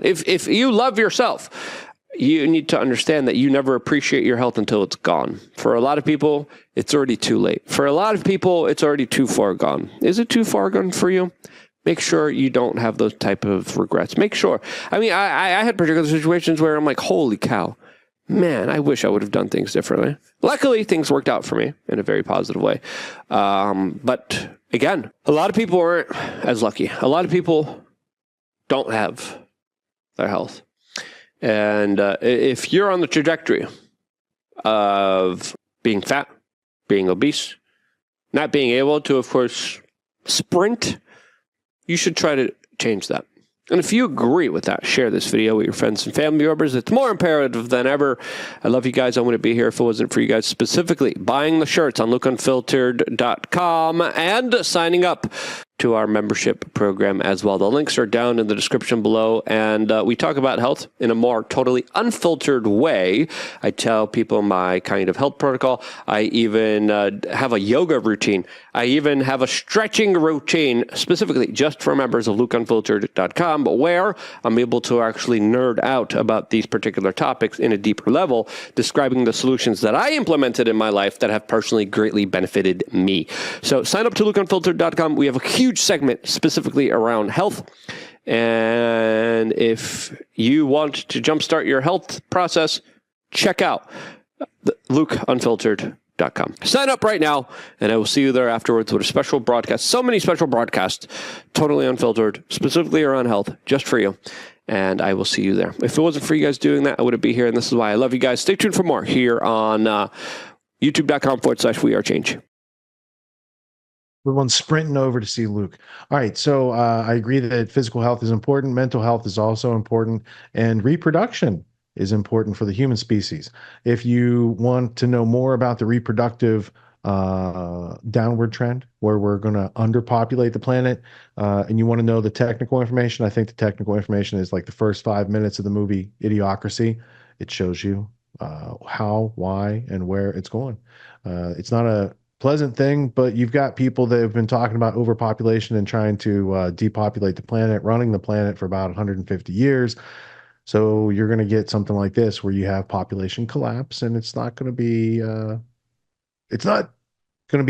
If you love yourself, you need to understand that you never appreciate your health until it's gone. For a lot of people, it's already too late. For a lot of people, it's already too far gone. Is it too far gone for you? Make sure you don't have those type of regrets. Make sure. I mean, I had particular situations where I'm like, holy cow, man, I wish I would have done things differently. Luckily, things worked out for me in a very positive way. But again, a lot of people aren't as lucky. A lot of people don't have their health. And if you're on the trajectory of being fat, being obese, not being able to, of course, sprint, you should try to change that. And if you agree with that, share this video with your friends and family members. It's more imperative than ever. I love you guys. I wouldn't be here if it wasn't for you guys, specifically buying the shirts on lookunfiltered.com and signing up to our membership program as well. The links are down in the description below, and we talk about health in a more totally unfiltered way. I tell people my kind of health protocol. I even have a yoga routine. I even have a stretching routine specifically just for members of lookunfiltered.com, but where I'm able to actually nerd out about these particular topics in a deeper level, describing the solutions that I implemented in my life that have personally greatly benefited me. So sign up to lookunfiltered.com. We have a huge segment specifically around health. And if you want to jumpstart your health process, check out lookunfiltered.com. Sign up right now, and I will see you there afterwards with a special broadcast. So many special broadcasts, totally unfiltered, specifically around health, just for you. And I will see you there. If it wasn't for you guys doing that, I wouldn't be here. And this is why I love you guys. Stay tuned for more here on youtube.com/wearechange. Everyone's sprinting over to see Luke. All right, so I agree that physical health is important. Mental health is also important. And reproduction is important for the human species. If you want to know more about the reproductive downward trend, where we're going to underpopulate the planet, and you want to know the technical information, I think the technical information is like the first 5 minutes of the movie Idiocracy. It shows you how, why, and where it's going. It's not a pleasant thing, but you've got people that have been talking about overpopulation and trying to depopulate the planet, running the planet for about 150 years. So you're going to get something like this where you have population collapse, and it's not going to be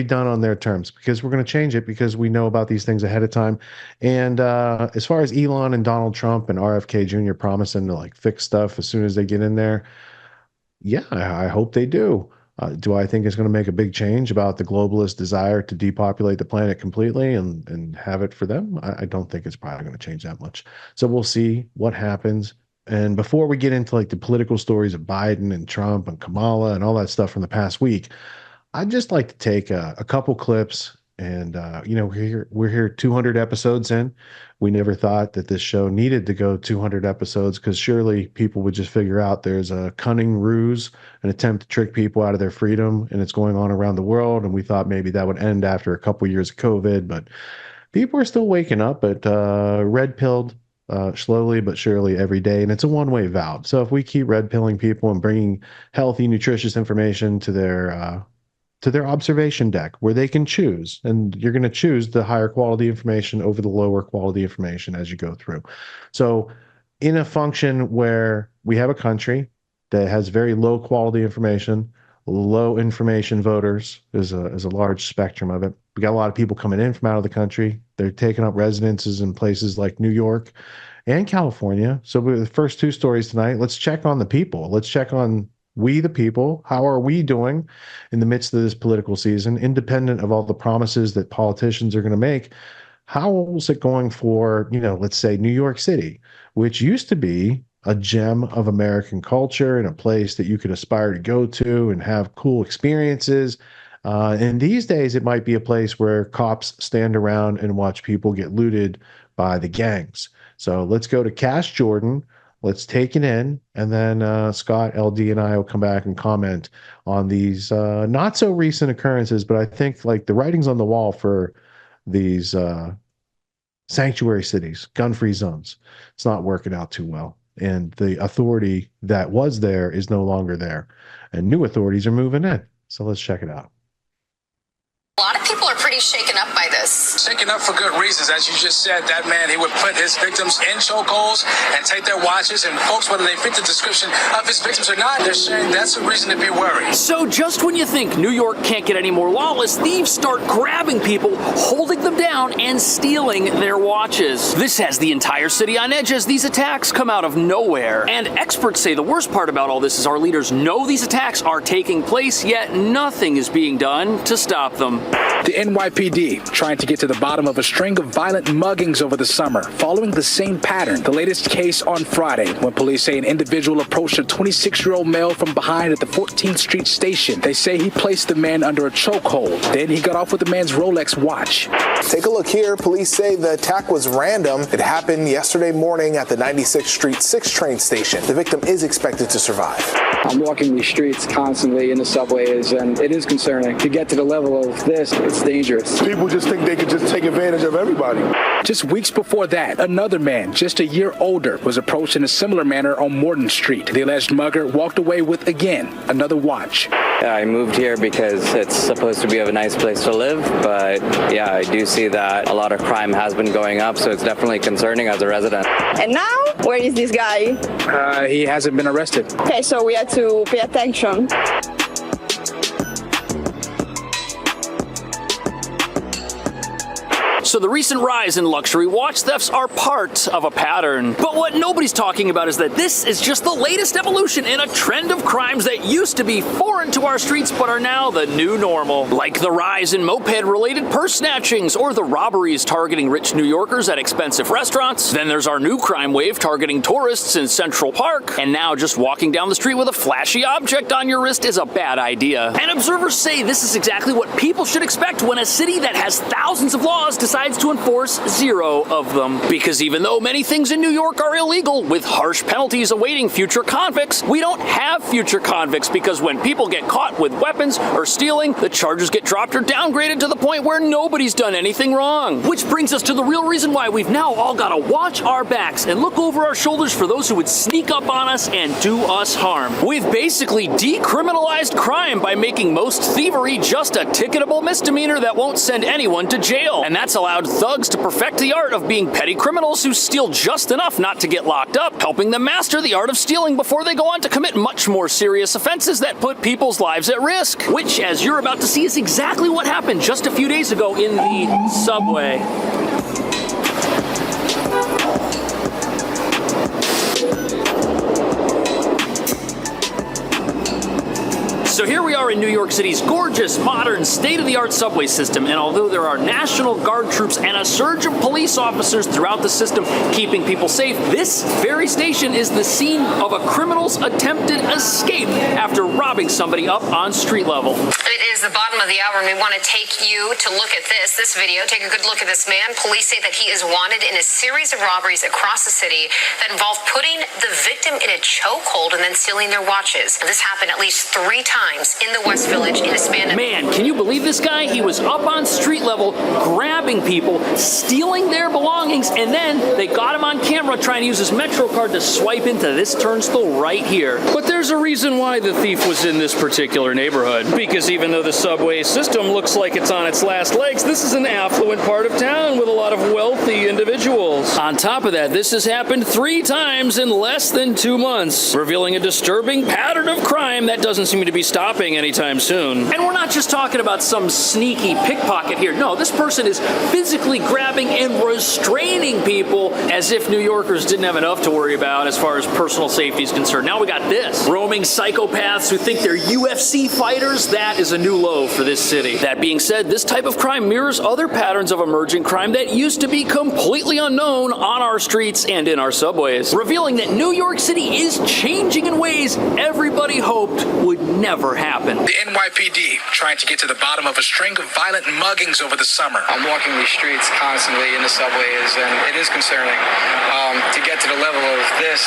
done on their terms, because we're going to change it because we know about these things ahead of time. And as far as Elon and Donald Trump and RFK Jr. promising to like fix stuff as soon as they get in there, yeah, I hope they do. Do I think it's going to make a big change about the globalist desire to depopulate the planet completely and have it for them? I don't think it's probably going to change that much. So we'll see what happens. And before we get into like the political stories of Biden and Trump and Kamala and all that stuff from the past week, I'd just like to take a couple clips. And we're here 200 episodes in. We never thought that this show needed to go 200 episodes, because surely people would just figure out there's a cunning ruse, an attempt to trick people out of their freedom, and it's going on around the world. And we thought maybe that would end after a couple years of COVID, but people are still waking up, but red-pilled slowly but surely every day, and it's a one-way valve. So if we keep red-pilling people and bringing healthy, nutritious information to their observation deck where they can choose, and you're going to choose the higher quality information over the lower quality information as you go through. So in a function where we have a country that has very low quality information, low information voters is a large spectrum of it. We got a lot of people coming in from out of the country. They're taking up residences in places like New York and California. So with the first two stories tonight, let's check on the people. Let's check on we the people. How are we doing in the midst of this political season, independent of all the promises that politicians are going to make? How's it going for, let's say New York City, which used to be a gem of American culture and a place that you could aspire to go to and have cool experiences. And these days it might be a place where cops stand around and watch people get looted by the gangs. So let's go to Cash Jordan. Let's take it in, and then Scott, LD, and I will come back and comment on these not so recent occurrences, but I think like the writing's on the wall for these sanctuary cities, gun-free zones. It's not working out too well, and the authority that was there is no longer there, and new authorities are moving in. So let's check it out. A lot of people people are pretty shaken up by this. Shaken up for good reasons. As you just said, that man, he would put his victims in chokeholds and take their watches. And folks, whether they fit the description of his victims or not, they're saying that's a reason to be worried. So just when you think New York can't get any more lawless, thieves start grabbing people, holding them down, and stealing their watches. This has the entire city on edge as these attacks come out of nowhere. And experts say the worst part about all this is our leaders know these attacks are taking place, yet nothing is being done to stop them. The NYPD trying to get to the bottom of a string of violent muggings over the summer, following the same pattern. The latest case on Friday, when police say an individual approached a 26-year-old male from behind at the 14th Street station. They say he placed the man under a chokehold. Then he got off with the man's Rolex watch. Take a look here. Police say the attack was random. It happened yesterday morning at the 96th Street 6 train station. The victim is expected to survive. I'm walking these streets constantly in the subways, and it is concerning. To get to the level of this, it's dangerous. People just think they could just take advantage of everybody. Just weeks before that, another man, just a year older, was approached in a similar manner on Morton Street. The alleged mugger walked away with, again, another watch. I moved here because it's supposed to be a nice place to live, but yeah, I do see that a lot of crime has been going up, so it's definitely concerning as a resident. And now, where is this guy? He hasn't been arrested. Okay, so we have to pay attention. So the recent rise in luxury watch thefts are part of a pattern. But what nobody's talking about is that this is just the latest evolution in a trend of crimes that used to be foreign to our streets but are now the new normal. Like the rise in moped-related purse snatchings or the robberies targeting rich New Yorkers at expensive restaurants. Then there's our new crime wave targeting tourists in Central Park. And now just walking down the street with a flashy object on your wrist is a bad idea. And observers say this is exactly what people should expect when a city that has thousands of laws decides to enforce 0 of them. Because even though many things in New York are illegal, with harsh penalties awaiting future convicts, we don't have future convicts because when people get caught with weapons or stealing, the charges get dropped or downgraded to the point where nobody's done anything wrong. Which brings us to the real reason why we've now all got to watch our backs and look over our shoulders for those who would sneak up on us and do us harm. We've basically decriminalized crime by making most thievery just a ticketable misdemeanor that won't send anyone to jail. And that's allowed thugs to perfect the art of being petty criminals who steal just enough not to get locked up, helping them master the art of stealing before they go on to commit much more serious offenses that put people's lives at risk. Which, as you're about to see, is exactly what happened just a few days ago in the subway. So here we are in New York City's gorgeous, modern, state-of-the-art subway system, and although there are National Guard troops and a surge of police officers throughout the system keeping people safe, this very station is the scene of a criminal's attempted escape after robbing somebody up on street level. It is the bottom of the hour, and we want to take you to look at this video. Take a good look at this man. Police say that he is wanted in a series of robberies across the city that involve putting the victim in a chokehold and then stealing their watches. This happened at least 3 times in the West Village in a span of... Man, can you believe this guy? He was up on street level, grabbing people, stealing their belongings, and then they got him on camera trying to use his Metro card to swipe into this turnstile right here. But there's a reason why the thief was in this particular neighborhood. Because even though the subway system looks like it's on its last legs, this is an affluent part of town with a lot of wealthy individuals. On top of that, this has happened 3 times in less than 2 months, revealing a disturbing pattern of crime that doesn't seem to be stopping anytime soon. And we're not just talking about some sneaky pickpocket here. No, this person is physically grabbing and restraining people as if New Yorkers didn't have enough to worry about as far as personal safety is concerned. Now we got this. Roaming psychopaths who think they're UFC fighters. That is a new low for this city. That being said, this type of crime mirrors other patterns of emerging crime that used to be completely unknown on our streets and in our subways, revealing that New York City is changing in ways everybody hoped would never happen. The NYPD trying to get to the bottom of a string of violent muggings over the summer. I'm walking these streets constantly in the subways, and it is concerning. To get to the level of this,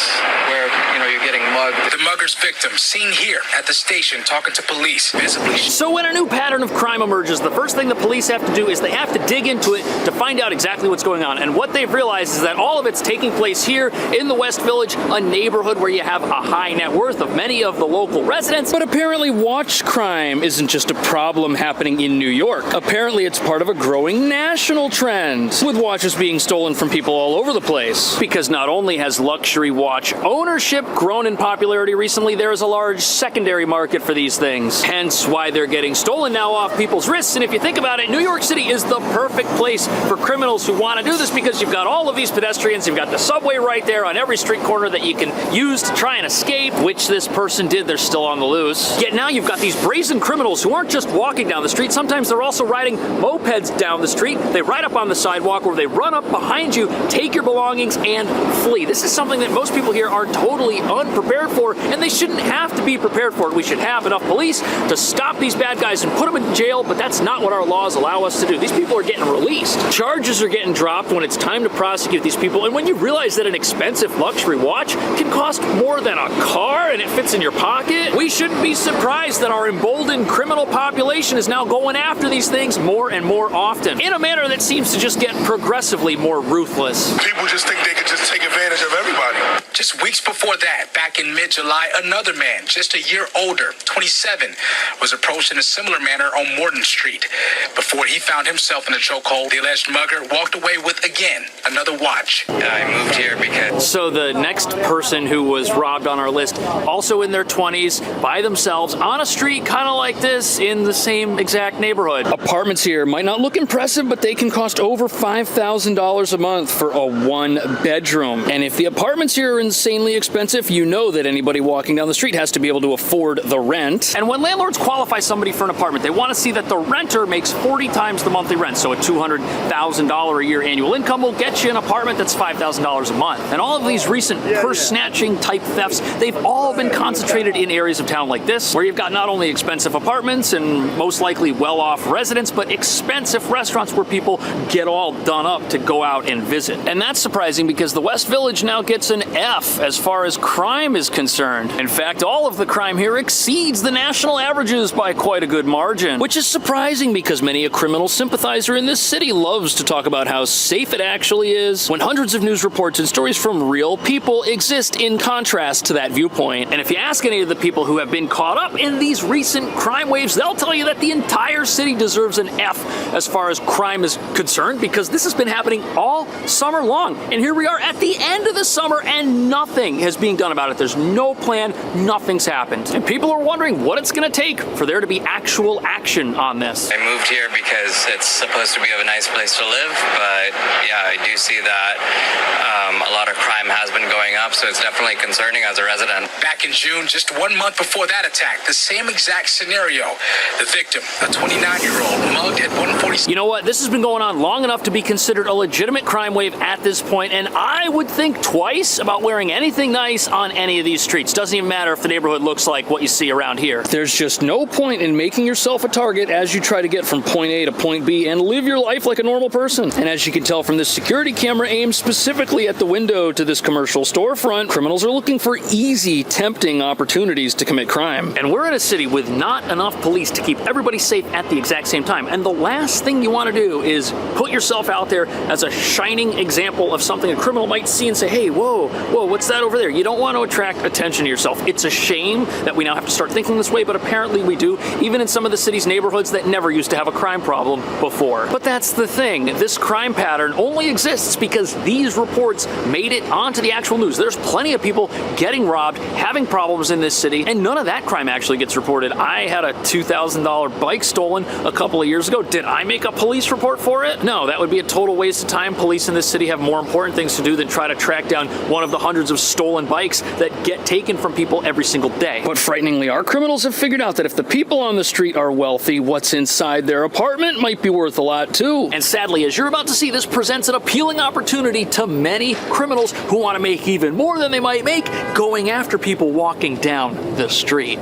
where, you're getting mugged. The mugger's victim seen here at the station talking to police, visibly. So when a new pattern of crime emerges, the first thing the police have to do is they have to dig into it to find out exactly what's going on. And what they've realized is that all of it's taking place here in the West Village, a neighborhood where you have a high net worth of many of the local residents. But apparently apparently watch crime isn't just a problem happening in New York. Apparently it's part of a growing national trend, with watches being stolen from people all over the place. Because not only has luxury watch ownership grown in popularity recently, there is a large secondary market for these things. Hence why they're getting stolen now off people's wrists. And if you think about it, New York City is the perfect place for criminals who want to do this, because you've got all of these pedestrians, you've got the subway right there on every street corner that you can use to try and escape, which this person did. They're still on the loose. Yet now you've got these brazen criminals who aren't just walking down the street. Sometimes they're also riding mopeds down the street. They ride up on the sidewalk, or they run up behind you, take your belongings, and flee. This is something that most people here are totally unprepared for, and they shouldn't have to be prepared for it. We should have enough police to stop these bad guys and put them in jail, but that's not what our laws allow us to do. These people are getting released. Charges are getting dropped when it's time to prosecute these people, and when you realize that an expensive luxury watch can cost more than a car and it fits in your pocket, we shouldn't be surprised that our emboldened criminal population is now going after these things more and more often, in a manner that seems to just get progressively more ruthless. People just think they could just take advantage of everybody. Just weeks before that, back in mid-July, another man, just a year older, 27, was approached in a similar manner on Morton Street. Before he found himself in a chokehold, the alleged mugger walked away with, again, another watch. I moved here because... So the next person who was robbed on our list, also in their 20s, by themselves, on a street kind of like this, in the same exact neighborhood. Apartments here might not look impressive, but they can cost over $5,000 a month for a one-bedroom. And if the apartments here are insanely expensive, you know that anybody walking down the street has to be able to afford the rent. And when landlords qualify somebody for an apartment, they want to see that the renter makes 40 times the monthly rent. So a $200,000 a year annual income will get you an apartment that's $5,000 a month. And all of these recent purse snatching type thefts, they've all been concentrated in areas of town like this, where you've got not only expensive apartments and most likely well-off residents, but expensive restaurants where people get all done up to go out and visit. And that's surprising because the West Village now gets an F as far as crime is concerned. In fact, all of the crime here exceeds the national averages by quite a good margin, which is surprising because many a criminal sympathizer in this city loves to talk about how safe it actually is, when hundreds of news reports and stories from real people exist in contrast to that viewpoint. And if you ask any of the people who have been caught up in these recent crime waves, they'll tell you that the entire city deserves an F as far as crime is concerned, because this has been happening all summer long. And here we are at the end of the summer and nothing is being done about it. There's no plan, nothing's happened. And people are wondering what it's going to take for there to be actual action on this. I moved here because it's supposed to be a nice place to live, but yeah, I do see that a lot of crime has been going up, so it's definitely concerning as a resident. Back in June, just 1 month before that attack, the same exact scenario. The victim, a 29-year-old, mugged at 140. You know what? This has been going on long enough to be considered a legitimate crime wave at this point, and I would think twice about wearing anything nice on any of these streets. Doesn't even matter if the neighborhood looks like what you see around here. There's just no point in making yourself a target as you try to get from point A to point B and live your life like a normal person. And as you can tell from this security camera aimed specifically at the window to this commercial storefront, criminals are looking for easy, tempting opportunities to commit crime. And we're in a city with not enough police to keep everybody safe at the exact same time. And the last thing you want to do is put yourself out there as a shining example of something a criminal might see and say, hey, whoa, what's that over there? You don't want to attract attention to yourself. It's a shame that we now have to start thinking this way, but apparently we do, even in some of the city's neighborhoods that never used to have a crime problem before. But that's the thing. This crime pattern only exists because these reports made it onto the actual news. There's plenty of people getting robbed, having problems in this city, and none of that crime actually gets reported. I had a $2,000 bike stolen a couple of years ago. Did I make a police report for it? No, that would be a total waste of time. Police in this city have more important things to do than try to track down one of the hundreds of stolen bikes that get taken from people every single day. But frighteningly, our criminals have figured out that if the people on the street are wealthy, what's inside their apartment might be worth a lot too. And sadly, as you're about to see, this presents an appealing opportunity to many criminals who want to make even more than they might make going after people walking down the street.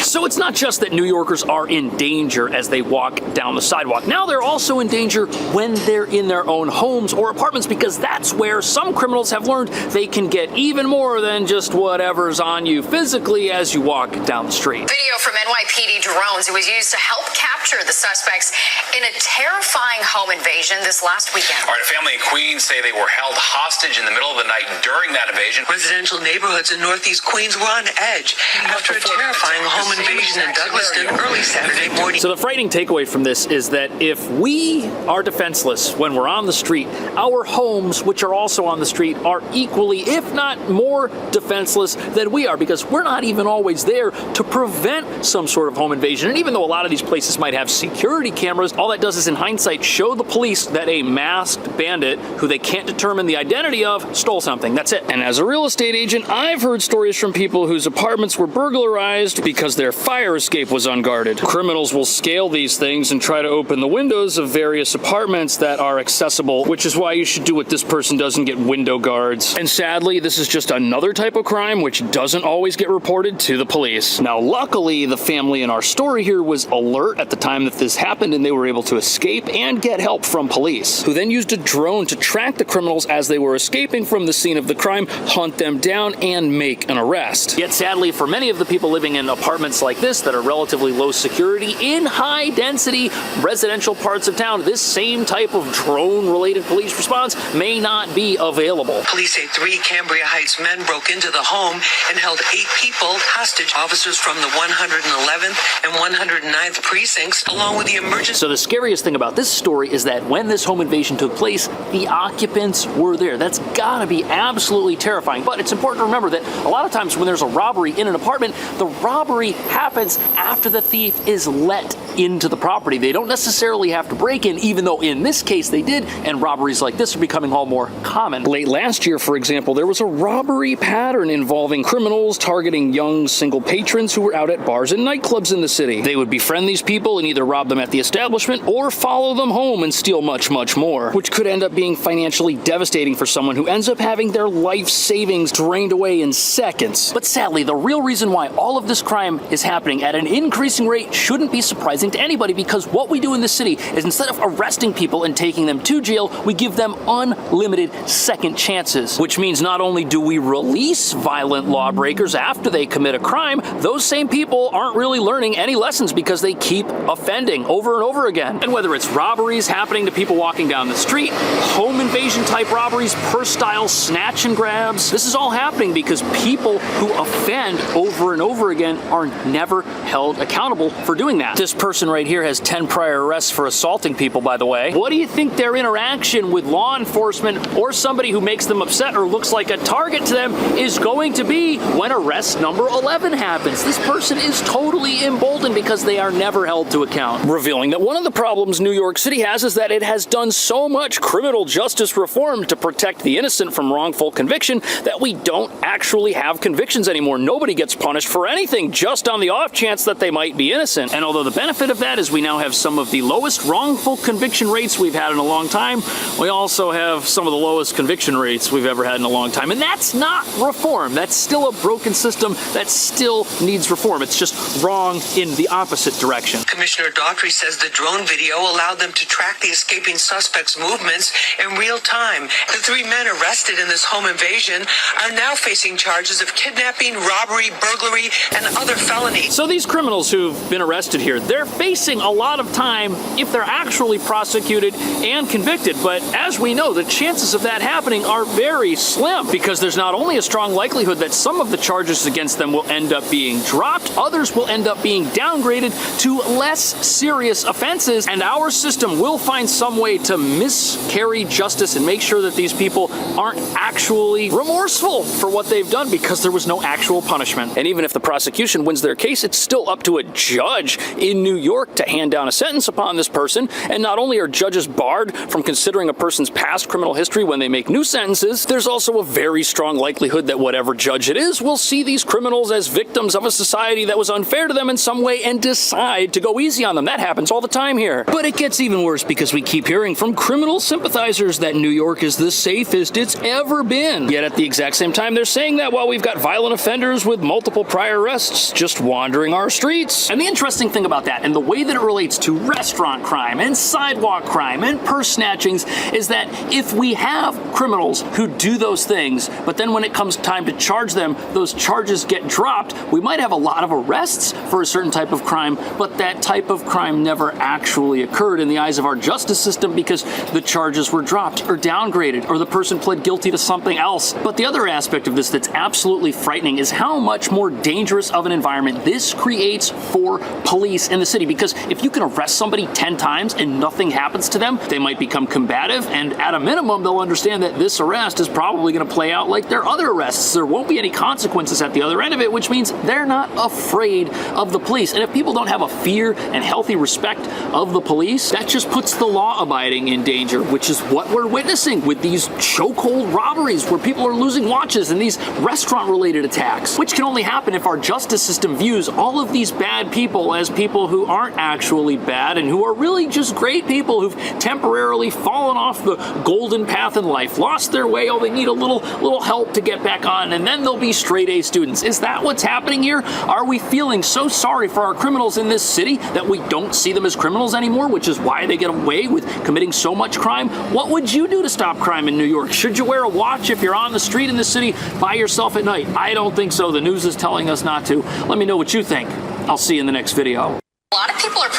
So it's it's not just that New Yorkers are in danger as they walk down the sidewalk. Now they're also in danger when they're in their own homes or apartments, because that's where some criminals have learned they can get even more than just whatever's on you physically as you walk down the street. Video from NYPD drones. It was used to help capture the suspects in a terrifying home invasion this last weekend. All right, a family in Queens say they were held hostage in the middle of the night during that invasion. Residential neighborhoods in Northeast Queens were on edge after a terrifying home invasion in Douglaston early Saturday morning. So the frightening takeaway from this is that if we are defenseless when we're on the street, our homes, which are also on the street, are equally, if not more, defenseless than we are, because we're not even always there to prevent some sort of home invasion. And even though a lot of these places might have security cameras, all that does is, in hindsight, show the police that a masked bandit, who they can't determine the identity of, stole something. That's it. And as a real estate agent, I've heard stories from people whose apartments were burglarized because their fire escape was unguarded. Criminals will scale these things and try to open the windows of various apartments that are accessible, which is why you should do what this person does and get window guards. And sadly, this is just another type of crime which doesn't always get reported to the police. Now, luckily, the family in our story here was alert at the time that this happened, and they were able to escape and get help from police, who then used a drone to track the criminals as they were escaping from the scene of the crime, hunt them down, and make an arrest. Yet sadly, for many of the people living in apartments like this that are relatively low security in high density residential parts of town, this same type of drone related police response may not be available. Police say 3 Cambria Heights men broke into the home and held 8 people hostage. Officers from the 111th and 109th precincts, along with the emergency. So the scariest thing about this story is that when this home invasion took place, the occupants were there. That's gotta be absolutely terrifying. But it's important to remember that a lot of times when there's a robbery in an apartment, the robbery happens after the thief is let into the property. They don't necessarily have to break in, even though in this case they did, and robberies like this are becoming all more common. Late last year, for example, there was a robbery pattern involving criminals targeting young single patrons who were out at bars and nightclubs in the city. They would befriend these people and either rob them at the establishment or follow them home and steal much, much more, which could end up being financially devastating for someone who ends up having their life savings drained away in seconds. But sadly, the real reason why all of this crime is happening at an increasing rate shouldn't be surprising to anybody, because what we do in this city is, instead of arresting people and taking them to jail, we give them unlimited second chances, which means not only do we release violent lawbreakers after they commit a crime, those same people aren't really learning any lessons because they keep offending over and over again. And whether it's robberies happening to people walking down the street, home invasion type robberies, purse style snatch and grabs, this is all happening because people who offend over and over again are never held accountable for doing that. This person right here has 10 prior arrests for assaulting people, by the way. What do you think their interaction with law enforcement or somebody who makes them upset or looks like a target to them is going to be when arrest number 11 happens? This person is totally emboldened because they are never held to account, revealing that one of the problems New York City has is that it has done so much criminal justice reform to protect the innocent from wrongful conviction that we don't actually have convictions anymore. Nobody gets punished for anything, just on the off chance that they might be innocent. And although the benefit of that is we now have some of the lowest wrongful conviction rates we've had in a long time, we also have some of the lowest conviction rates we've ever had in a long time. And that's not reform. That's still a broken system that still needs reform. It's just wrong in the opposite direction. Commissioner Daughtry says the drone video allowed them to track the escaping suspects' movements in real time. The 3 men arrested in this home invasion are now facing charges of kidnapping, robbery, burglary, and other felonies. So these criminals who've been arrested here, they're facing a lot of time if they're actually prosecuted and convicted. But as we know, the chances of that happening are very slim, because there's not only a strong likelihood that some of the charges against them will end up being dropped, others will end up being downgraded to less serious offenses, and our system will find some way to miscarry justice and make sure that these people aren't actually remorseful for what they've done because there was no actual punishment. And even if the prosecution wins their case, it's still up to a judge in New New York to hand down a sentence upon this person, and not only are judges barred from considering a person's past criminal history when they make new sentences, there's also a very strong likelihood that whatever judge it is will see these criminals as victims of a society that was unfair to them in some way and decide to go easy on them. That happens all the time here. But it gets even worse because we keep hearing from criminal sympathizers that New York is the safest it's ever been. Yet at the exact same time, they're saying that while we've got violent offenders with multiple prior arrests just wandering our streets. And the interesting thing about that, and the way that it relates to restaurant crime and sidewalk crime and purse snatchings, is that if we have criminals who do those things, but then when it comes time to charge them, those charges get dropped, we might have a lot of arrests for a certain type of crime, but that type of crime never actually occurred in the eyes of our justice system because the charges were dropped or downgraded, or the person pled guilty to something else. But the other aspect of this that's absolutely frightening is how much more dangerous of an environment this creates for police in the city. Because if you can arrest somebody 10 times and nothing happens to them, they might become combative, and at a minimum, they'll understand that this arrest is probably going to play out like their other arrests. There won't be any consequences at the other end of it, which means they're not afraid of the police. And if people don't have a fear and healthy respect of the police, that just puts the law-abiding in danger, which is what we're witnessing with these chokehold robberies where people are losing watches and these restaurant-related attacks, which can only happen if our justice system views all of these bad people as people who aren't actually bad and who are really just great people who've temporarily fallen off the golden path in life, lost their way, oh, they need a little help to get back on, and then they'll be straight A students. Is that what's happening here? Are we feeling so sorry for our criminals in this city that we don't see them as criminals anymore, which is why they get away with committing so much crime? What would you do to stop crime in New York? Should you wear a watch if you're on the street in the city by yourself at night? I don't think so. The news is telling us not to. Let me know what you think. I'll see you in the next video. A lot of people are.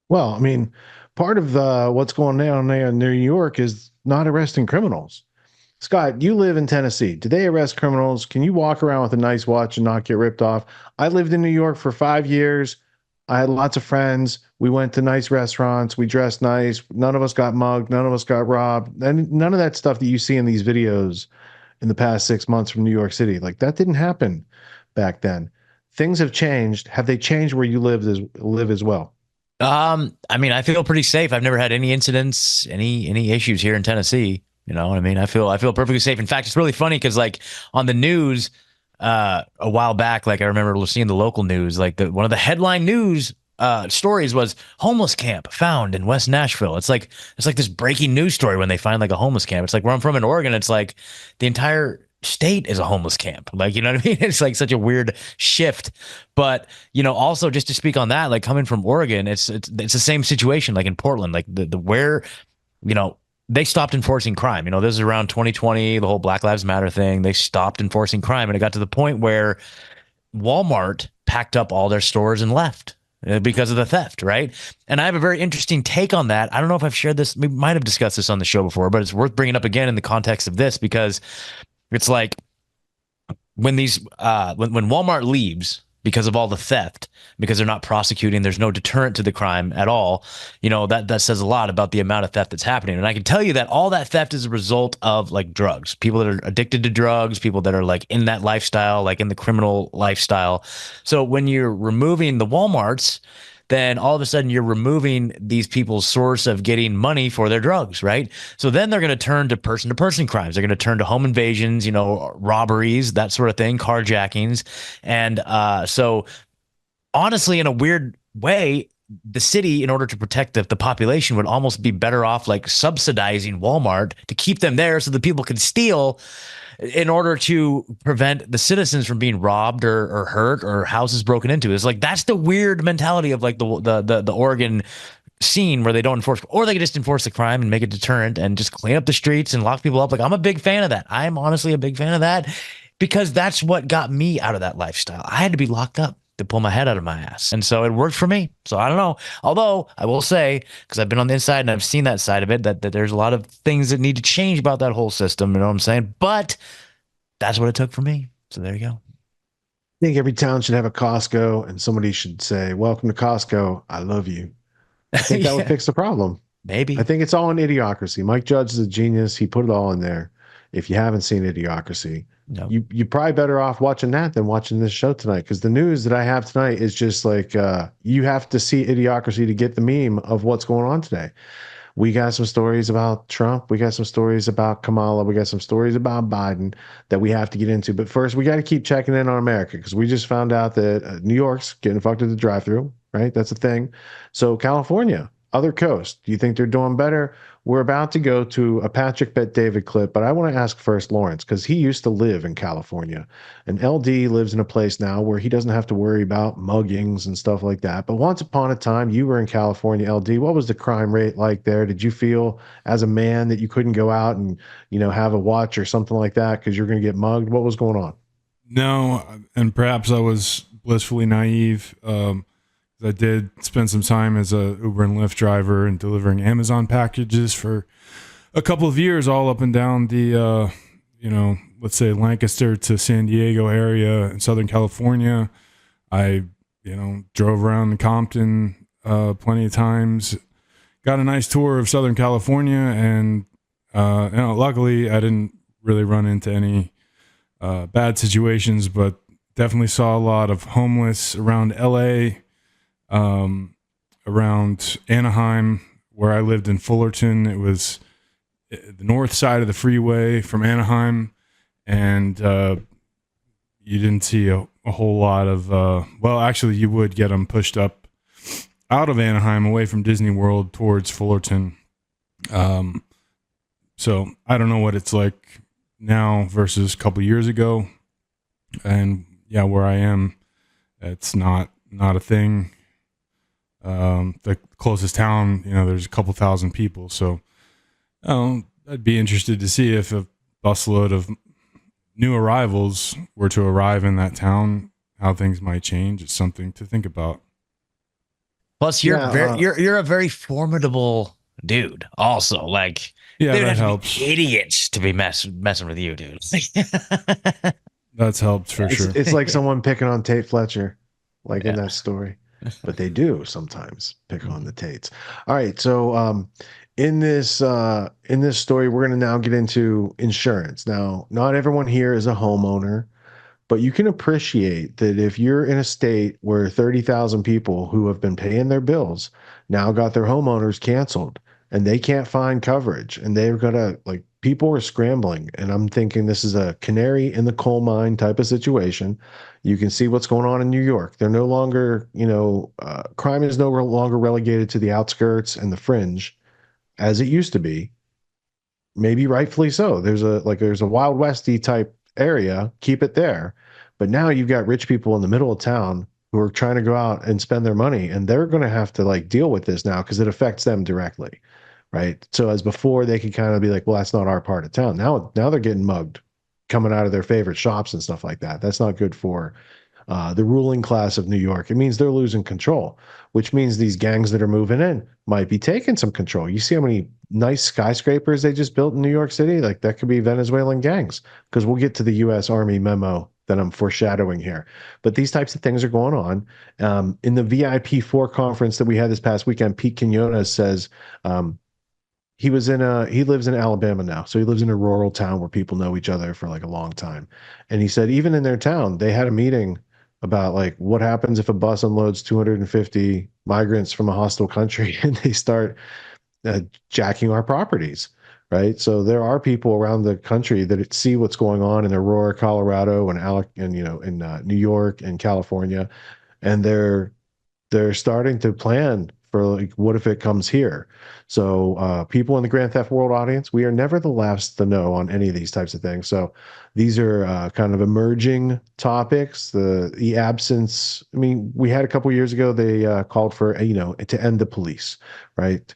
Well, I mean, part of what's going on there in New York is not arresting criminals. Scott, you live in Tennessee. Do they arrest criminals? Can you walk around with a nice watch and not get ripped off? I lived in New York for 5 years. I had lots of friends. We went to nice restaurants. We dressed nice. None of us got mugged. None of us got robbed. And none of that stuff that you see in these videos in the past 6 months from New York City. Like, that didn't happen back then. Things have changed. Have they changed where you live as well? I mean, I feel pretty safe. I've never had any incidents, any issues here in Tennessee. You know what I mean? I feel perfectly safe. In fact, it's really funny because, like, on the news a while back, like, I remember seeing the local news, like one of the headline news stories was homeless camp found in West Nashville. It's like this breaking news story when they find like a homeless camp. It's like where I'm from in Oregon, it's like the entire state is a homeless camp. Like, you know what I mean? It's like such a weird shift. But, you know, also just to speak on that, like coming from Oregon, it's the same situation like in Portland, like the where, you know, they stopped enforcing crime. You know, this is around 2020, the whole Black Lives Matter thing. They stopped enforcing crime, and it got to the point where Walmart packed up all their stores and left because of the theft, right? And I have a very interesting take on that. I don't know if I've shared this. We might have discussed this on the show before, but it's worth bringing up again in the context of this, because it's like when these when Walmart leaves because of all the theft, because they're not prosecuting, there's no deterrent to the crime at all. You know, that says a lot about the amount of theft that's happening. And I can tell you that all that theft is a result of like drugs, people that are addicted to drugs, people that are like in that lifestyle, like in the criminal lifestyle. So when you're removing the Walmarts, then all of a sudden you're removing these people's source of getting money for their drugs, right? So then they're going to turn to person-to-person crimes. They're going to turn to home invasions, you know, robberies, that sort of thing, carjackings. And so honestly, in a weird way, the city, in order to protect the population, would almost be better off like subsidizing Walmart to keep them there so that people can steal in order to prevent the citizens from being robbed or hurt or houses broken into. It's like, that's the weird mentality of like the Oregon scene, where they don't enforce, or they can just enforce the crime and make it deterrent and just clean up the streets and lock people up. Like, I'm a big fan of that. I'm honestly a big fan of that, because that's what got me out of that lifestyle. I had to be locked up to pull my head out of my ass. And so it worked for me. So I don't know. Although I will say, because I've been on the inside and I've seen that side of it, that there's a lot of things that need to change about that whole system. You know what I'm saying? But that's what it took for me. So there you go. I think every town should have a Costco, and somebody should say, "Welcome to Costco. I love you." I think that would fix the problem. Maybe. I think it's all in Idiocracy. Mike Judge is a genius. He put it all in there. If you haven't seen Idiocracy, No. you're probably better off watching that than watching this show tonight, because the news that I have tonight is just like you have to see Idiocracy to get the meme of what's going on today. We got some stories about Trump. We got some stories about Kamala. We got some stories about Biden that we have to get into. But first, we got to keep checking in on America, because we just found out that New York's getting fucked at the drive-thru, right? That's a thing. So California, other coast, do you think they're doing better? We're about to go to a Patrick Bet David clip, but I want to ask first Lawrence, because he used to live in California, and LD lives in a place now where he doesn't have to worry about muggings and stuff like that. But once upon a time, you were in California, LD. What was the crime rate like there? Did you feel as a man that you couldn't go out and, have a watch or something like that because you're going to get mugged? What was going on? No, and perhaps I was blissfully naive. I did spend some time as a Uber and Lyft driver and delivering Amazon packages for a couple of years, all up and down the, let's say Lancaster to San Diego area in Southern California. I, drove around Compton plenty of times, got a nice tour of Southern California, and luckily I didn't really run into any bad situations, but definitely saw a lot of homeless around LA. Around Anaheim, where I lived in Fullerton. It was the north side of the freeway from Anaheim, and you didn't see a whole lot of, actually you would get them pushed up out of Anaheim away from Disney World towards Fullerton. So I don't know what it's like now versus a couple years ago. And yeah, where I am, it's not a thing. The closest town, there's a couple thousand people. So I'd be interested to see if a busload of new arrivals were to arrive in that town, how things might change. It's something to think about. Plus, you're a very formidable dude. Also, like, yeah, that have helps. To be idiots to be messing with you, dude. That's helped for sure. It's like someone picking on Tate Fletcher, like in that story. But they do sometimes pick on the Tates. All right, so in this story, we're going to now get into insurance. Now, not everyone here is a homeowner, but you can appreciate that if you're in a state where 30,000 people who have been paying their bills now got their homeowners canceled, and they can't find coverage, and they're gonna, like, people are scrambling, and I'm thinking this is a canary in the coal mine type of situation. You can see what's going on in New York. They're no longer, crime is no longer relegated to the outskirts and the fringe as it used to be. Maybe rightfully so. There's a Wild Westy type area, keep it there. But now you've got rich people in the middle of town who are trying to go out and spend their money, and they're going to have to deal with this now because it affects them directly. Right. So as before, they could kind of be like, well, that's not our part of town. Now they're getting mugged coming out of their favorite shops and stuff like that. That's not good for the ruling class of New York. It means they're losing control, which means these gangs that are moving in might be taking some control. You see how many nice skyscrapers they just built in New York City? Like, that could be Venezuelan gangs, because we'll get to the U.S. Army memo that I'm foreshadowing here. But these types of things are going on. In the VIP4 conference that we had this past weekend, Pete Quinones says, he lives in Alabama now. So he lives in a rural town where people know each other for a long time. And he said, even in their town, they had a meeting about what happens if a bus unloads 250 migrants from a hostile country and they start jacking our properties. Right. So there are people around the country that see what's going on in Aurora, Colorado, and in New York and California. And they're starting to plan for what if it comes here? So people in the Grand Theft World audience, we are never the last to know on any of these types of things. So these are kind of emerging topics. The absence. I mean, we had a couple of years ago, they called for to end the police, right?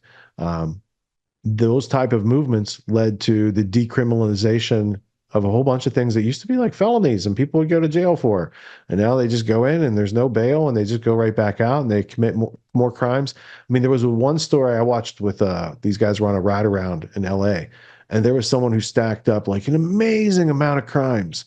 Those type of movements led to the decriminalization of a whole bunch of things that used to be like felonies and people would go to jail for. And now they just go in and there's no bail and they just go right back out and they commit more crimes. I mean, there was one story I watched with these guys were on a ride around in LA, and there was someone who stacked up an amazing amount of crimes,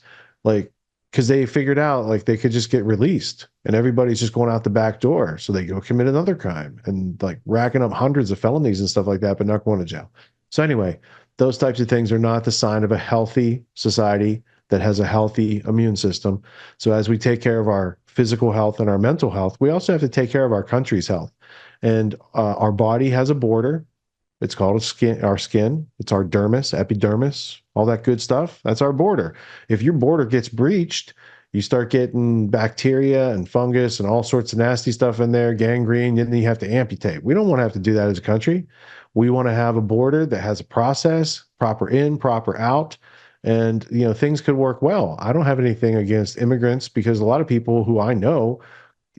because they figured out they could just get released and everybody's just going out the back door. So they go commit another crime and racking up hundreds of felonies and stuff like that, but not going to jail. So anyway, those types of things are not the sign of a healthy society. that has a healthy immune system. So as we take care of our physical health and our mental health, we also have to take care of our country's health. And our body has a border. It's called our skin. It's our dermis, epidermis, all that good stuff. That's our border. If your border gets breached, you start getting bacteria and fungus and all sorts of nasty stuff in there, gangrene, and then you have to amputate. We don't want to have to do that as a country. We want to have a border that has a process, proper in, proper out, and things could work well. I don't have anything against immigrants, because a lot of people who I know,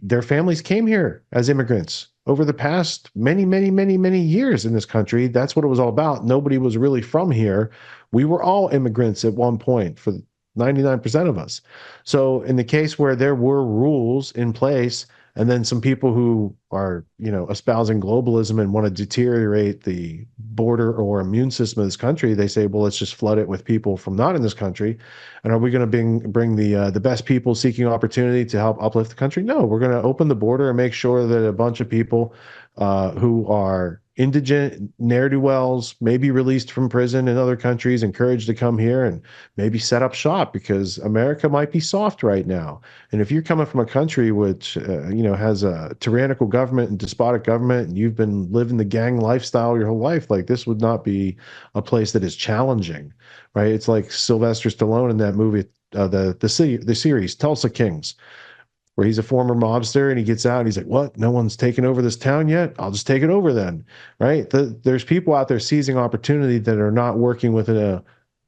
their families came here as immigrants over the past many, many, many, many years in this country. That's what it was all about. Nobody was really from here. We were all immigrants at one point, for 99% of us. So in the case where there were rules in place, and then some people who are, espousing globalism and want to deteriorate the border or immune system of this country, they say, well, let's just flood it with people from not in this country. And are we going to bring the best people seeking opportunity to help uplift the country? No, we're going to open the border and make sure that a bunch of people who are indigent, ne'er-do-wells, may be released from prison in other countries, encouraged to come here and maybe set up shop, because America might be soft right now. And if you're coming from a country which, has a tyrannical government and despotic government, and you've been living the gang lifestyle your whole life, like, this would not be a place that is challenging, right? It's like Sylvester Stallone in that movie, the series Tulsa Kings, where he's a former mobster and he gets out and he's like, what? No one's taken over this town yet? I'll just take it over then, right? There's people out there seizing opportunity that are not working within a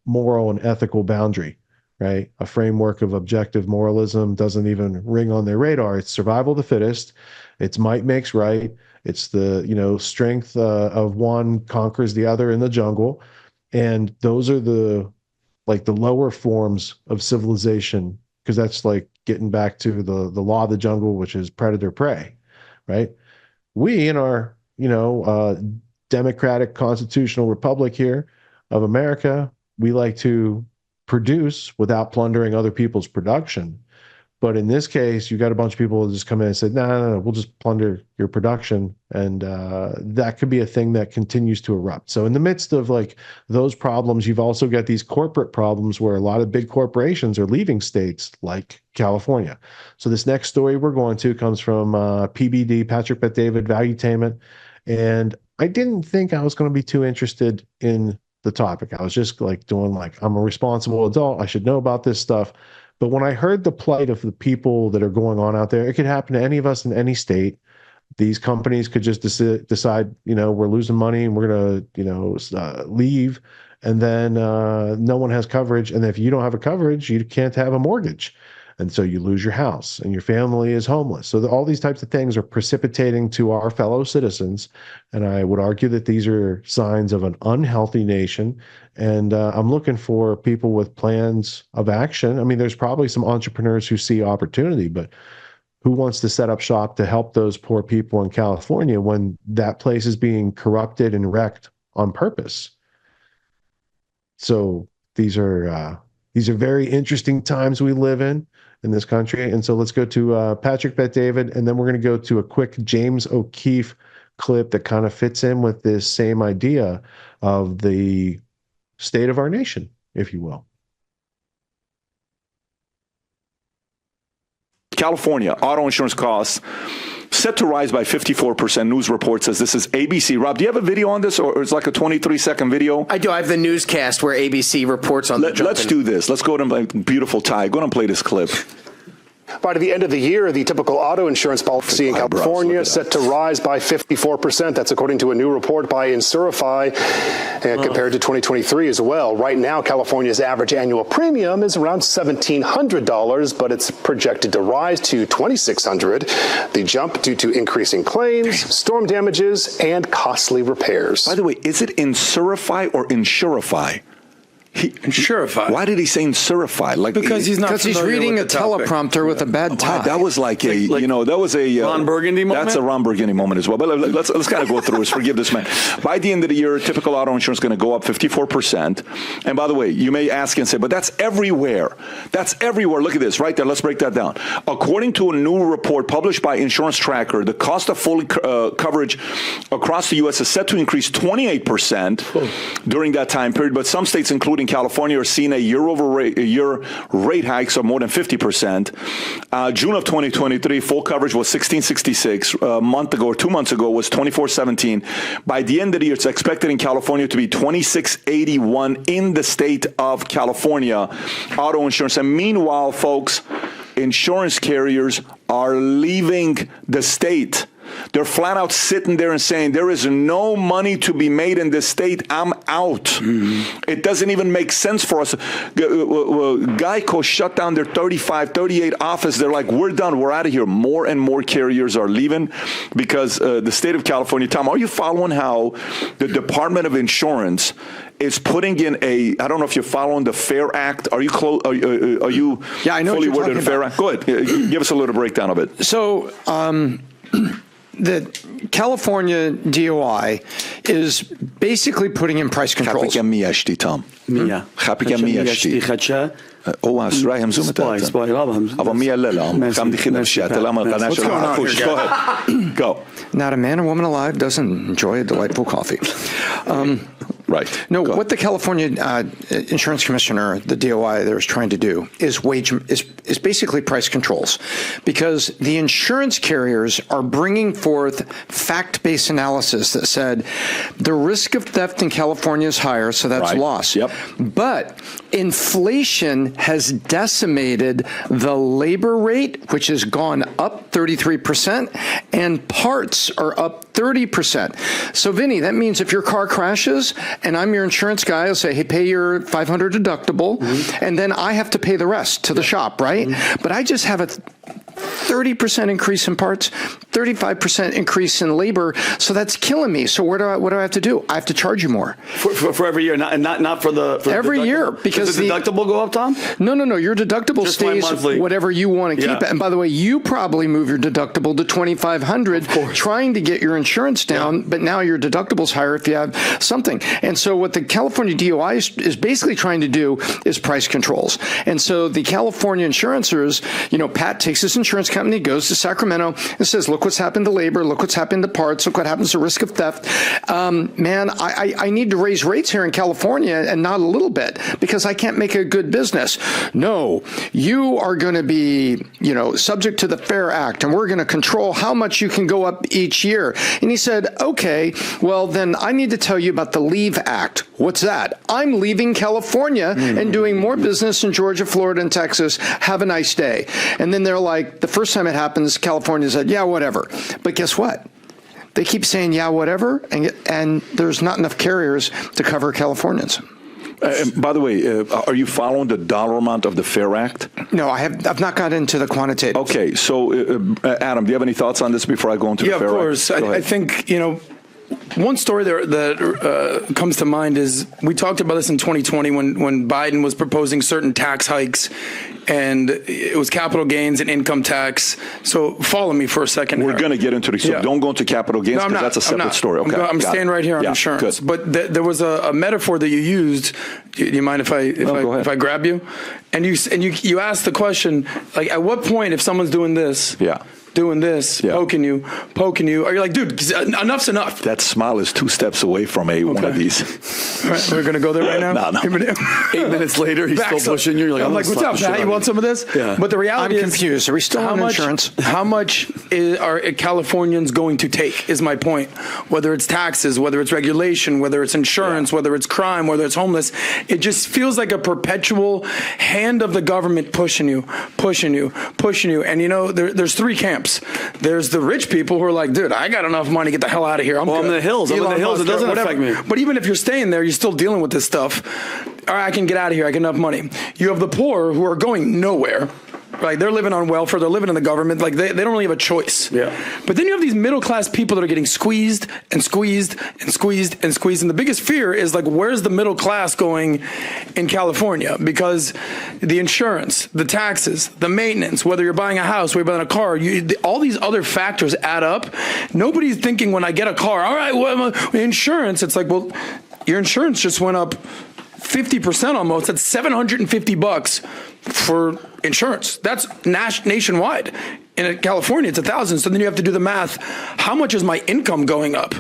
moral and ethical boundary, right? A framework of objective moralism doesn't even ring on their radar. It's survival of the fittest. It's might makes right. It's the, strength of one conquers the other in the jungle. And those are the lower forms of civilization, because that's like getting back to the law of the jungle, which is predator prey, right? We in our, democratic constitutional republic here of America, we like to produce without plundering other people's production. But in this case, you got a bunch of people who just come in and say, no, we'll just plunder your production. And that could be a thing that continues to erupt. So in the midst of those problems, you've also got these corporate problems where a lot of big corporations are leaving states like California. So this next story we're going to comes from PBD, Patrick Bet-David, Valuetainment. And I didn't think I was going to be too interested in the topic. I was just doing I'm a responsible adult, I should know about this stuff. But when I heard the plight of the people that are going on out there, it could happen to any of us in any state. These companies could just decide, we're losing money and we're going to, leave. And then no one has coverage. And if you don't have a coverage, you can't have a mortgage. And so you lose your house and your family is homeless. So all these types of things are precipitating to our fellow citizens. And I would argue that these are signs of an unhealthy nation. And I'm looking for people with plans of action. I mean, there's probably some entrepreneurs who see opportunity, but who wants to set up shop to help those poor people in California when that place is being corrupted and wrecked on purpose? So these are very interesting times we live in this country. And so let's go to Patrick Bet-David, and then we're going to go to a quick James O'Keefe clip that kind of fits in with this same idea of the state of our nation, if you will. California, auto insurance costs set to rise by 54%. News report says this is ABC. Rob, do you have a video on this, or it's like a 23-second video? I do. I have the newscast where ABC reports on the jump. Let's do this. Let's go to beautiful Ty. Go and play this clip. By the end of the year, the typical auto insurance policy in California is set to rise by 54%. That's according to a new report by Insurify, compared to 2023 as well. Right now, California's average annual premium is around $1,700, but it's projected to rise to $2,600. The jump due to increasing claims, storm damages, and costly repairs. By the way, is it Insurify or Insurify? Insurify. Why did he say Insurify? Because he's reading a teleprompter with a bad tie. That was that was a Ron Burgundy moment. That's a Ron Burgundy moment as well. But let's kind of go through this. Forgive this man. By the end of the year, typical auto insurance is going to go up 54%. And by the way, you may ask and say, but that's everywhere. That's everywhere. Look at this right there. Let's break that down. According to a new report published by Insurance Tracker, the cost of full coverage across the U.S. is set to increase 28% during that time period. But some states, including in California are seeing a year-over-year rate hikes of more than 50%. June of 2023, full coverage was $1,666. A month ago or 2 months ago was $2,417. By the end of the year, it's expected in California to be $2,681 in the state of California auto insurance. And meanwhile, folks, insurance carriers are leaving the state. They're flat out sitting there and saying, there is no money to be made in this state. I'm out. Mm-hmm. It doesn't even make sense for us. Geico shut down their 38 office. They're like, we're done. We're out of here. More and more carriers are leaving because the state of California, Tom, are you following how the Department of Insurance is putting in I don't know if you're following the FAIR Act. Are you yeah, I know fully what you're worded in FAIR Act? Go ahead. Give us a little breakdown of it. So, the California DOI is basically putting in price controls. Tom. هو أسرع همزوم أبا مية للا كم دي خدمة شيء تلامة قناش Go ahead. Go. Not a man or woman alive doesn't enjoy a delightful coffee. Right. No, what the California Insurance Commissioner, the DOI, there is trying to do is basically price controls, because the insurance carriers are bringing forth fact-based analysis that said the risk of theft in California is higher, so that's loss. Yep. But inflation has decimated the labor rate, which has gone up 33%, and parts are up 30%. So, Vinny, that means if your car crashes and I'm your insurance guy, I'll say, hey, pay your $500 deductible, and then I have to pay the rest to the shop, right? But I just have a 30% increase in parts, 35% increase in labor, so that's killing me. So what do I have to do? I have to charge you more for every year, not for every year, because does the deductible go up, Tom? No. Your deductible just stays whatever you want to keep it. And by the way, you probably move your deductible to $2,500, trying to get your insurance down, but now your deductible's higher if you have something. And so what the California DOI is basically trying to do is price controls. And so the California insurances, Pat takes his insurance company, goes to Sacramento and says, look what's happened to labor, look what's happened to parts, look what happens to risk of theft. Man, I need to raise rates here in California, and not a little bit, because I can't make a good business. No, you are going to be, subject to the FAIR Act, and we're going to control how much you can go up each year. And he said, okay, well, then I need to tell you about the Leave Act. What's that? I'm leaving California and doing more business in Georgia, Florida, and Texas. Have a nice day. And then they're like, the first time it happens, California said, yeah, whatever. But guess what? They keep saying, yeah, whatever, and there's not enough carriers to cover Californians. By the way, are you following the dollar amount of the FAIR Act? No, I've not got into the quantitative. Okay, so Adam, do you have any thoughts on this before I go into the FAIR Act? Yeah, of course. I think, one story that comes to mind is we talked about this in 2020 when Biden was proposing certain tax hikes, and it was capital gains and income tax. So follow me for a second. We're going to get into this. So don't go into capital gains, because that's a separate story. Okay, I'm staying right here on insurance. Good. But there was a metaphor that you used. Do you mind if I grab you? And you asked the question, like, at what point, if someone's doing this? Yeah. Doing this, poking you, are you like, dude, enough's enough? That smile is 2 steps away from one of these. All right, we're going to go there right now? No. 8 minutes later, he's still pushing you. You're like, I'm like, what's up, Pat? You want some of this? Yeah. But the reality I'm confused. Are we still on insurance? How much are Californians going to take is my point. Whether it's taxes, whether it's regulation, whether it's insurance, whether it's crime, whether it's homeless, it just feels like a perpetual hand of the government pushing you. And, there's 3 camps. There's the rich people who are like, dude, I got enough money, get the hell out of here. I'm in the hills. It doesn't affect me. But even if you're staying there, you're still dealing with this stuff. All right, I can get out of here. I get enough money. You have the poor who are going nowhere. Right, they're living on welfare. They're living in the government. Like they don't really have a choice. Yeah. But then you have these middle class people that are getting squeezed and squeezed and squeezed and squeezed. And the biggest fear is like, where's the middle class going in California? Because the insurance, the taxes, the maintenance, whether you're buying a house, whether you're buying a car, all these other factors add up. Nobody's thinking when I get a car, all right, well, insurance. It's like, well, your insurance just went up 50% almost. That's $750 for insurance. That's nationwide. In California, it's $1,000. So then you have to do the math. How much is my income going up?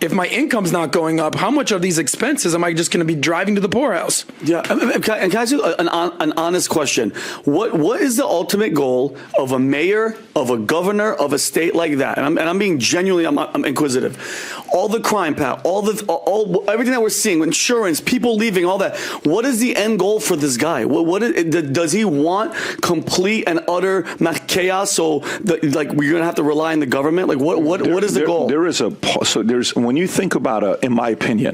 if my income's not going up, how much of these expenses am I just going to be driving to the poorhouse? Yeah, and can I ask you an honest question? What is the ultimate goal of a mayor, of a governor, of a state like that? And I'm being genuinely, I'm inquisitive. All the crime, Pat, everything that we're seeing, insurance, people leaving, all that. What is the end goal for this guy? Does he want complete and utter chaos? So like we're going to have to rely on the government? Like what is the goal? There's when you think about it, in my opinion,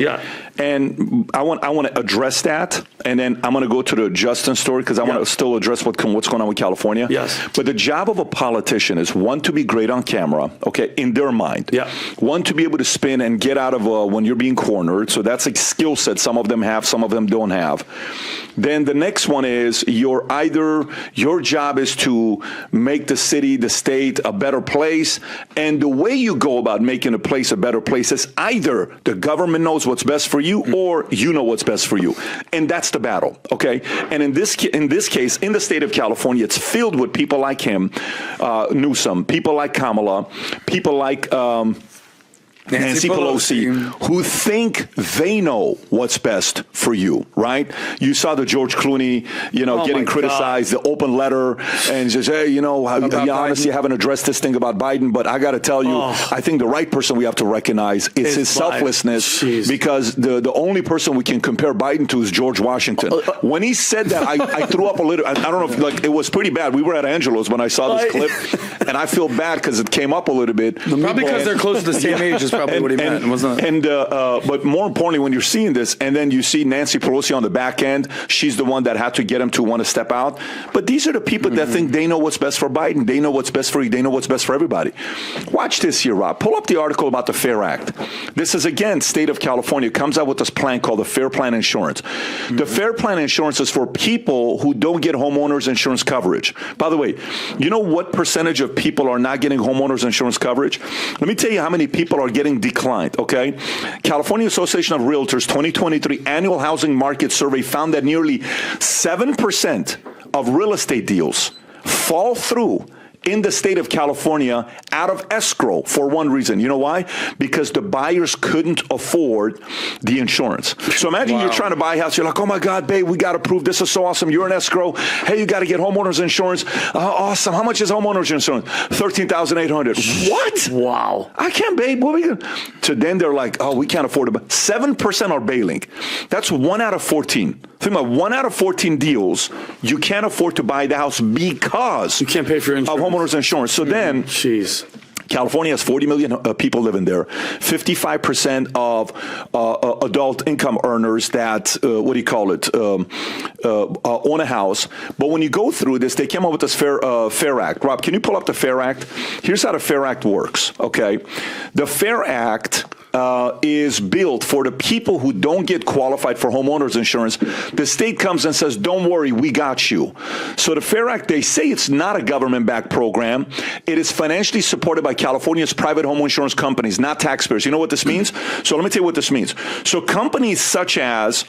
and I want to address that, and then I'm going to go to the Justin story because I want to still address what's going on with California. Yes. But the job of a politician is, one, to be great on camera, okay, in their mind. Yeah. One, to be able to spin and get out of when you're being cornered. So that's a skill set some of them have, some of them don't have. Then the next one is your job is to make the city, the state a better place, and the way you go about making a place a better place is either the government knows what's best for you or you know what's best for you, and that's the battle, okay? And in this case, in the state of California, it's filled with people like him, Newsom, people like Kamala, people like Nancy Pelosi, who think they know what's best for you, right? You saw the George Clooney, getting criticized, the open letter, and says, hey, honestly, I haven't addressed this thing about Biden, but I got to tell you, I think the right person we have to recognize is his selflessness, because the only person we can compare Biden to is George Washington. When he said that, I threw up a little. I don't know if it was pretty bad. We were at Angelo's when I saw this clip, and I feel bad because it came up a little bit. Probably because they're close to the same age as probably what he meant, wasn't it? But more importantly, when you're seeing this, and then you see Nancy Pelosi on the back end, she's the one that had to get him to want to step out. But these are the people that think they know what's best for Biden. They know what's best for you. They know what's best for everybody. Watch this here, Rob. Pull up the article about the FAIR Act. This is, again, state of California comes out with this plan called the FAIR Plan Insurance. The FAIR Plan Insurance is for people who don't get homeowners insurance coverage. By the way, you know what percentage of people are not getting homeowners insurance coverage? Let me tell you how many people are getting declined, okay? California Association of Realtors 2023 Annual Housing Market Survey found that nearly 7% of real estate deals fall through in the state of California out of escrow for one reason. You know why? Because the buyers couldn't afford the insurance. So imagine you're trying to buy a house. You're like, oh my God, babe, we got approved. This is so awesome. You're in escrow. Hey, you got to get homeowners insurance. Awesome. How much is homeowners insurance? $13,800. What? Wow. I can't, babe. What are we going to? So then they're like, oh, we can't afford it. 7% are bailing. That's 1 out of 14. Think about 1 out of 14 deals, you can't afford to buy the house because you can't pay for insurance. Of homeowners insurance. So then, California has 40 million people living there. 55% of adult income earners that, own a house. But when you go through this, they came up with this FAIR Act. Rob, can you pull up the FAIR Act? Here's how the FAIR Act works, okay? The FAIR Act is built for the people who don't get qualified for homeowners insurance. The state comes and says, don't worry, we got you. So the FAIR Act, they say it's not a government-backed program. It is financially supported by California's private home insurance companies, not taxpayers. You know what this means? So let me tell you what this means. So companies such as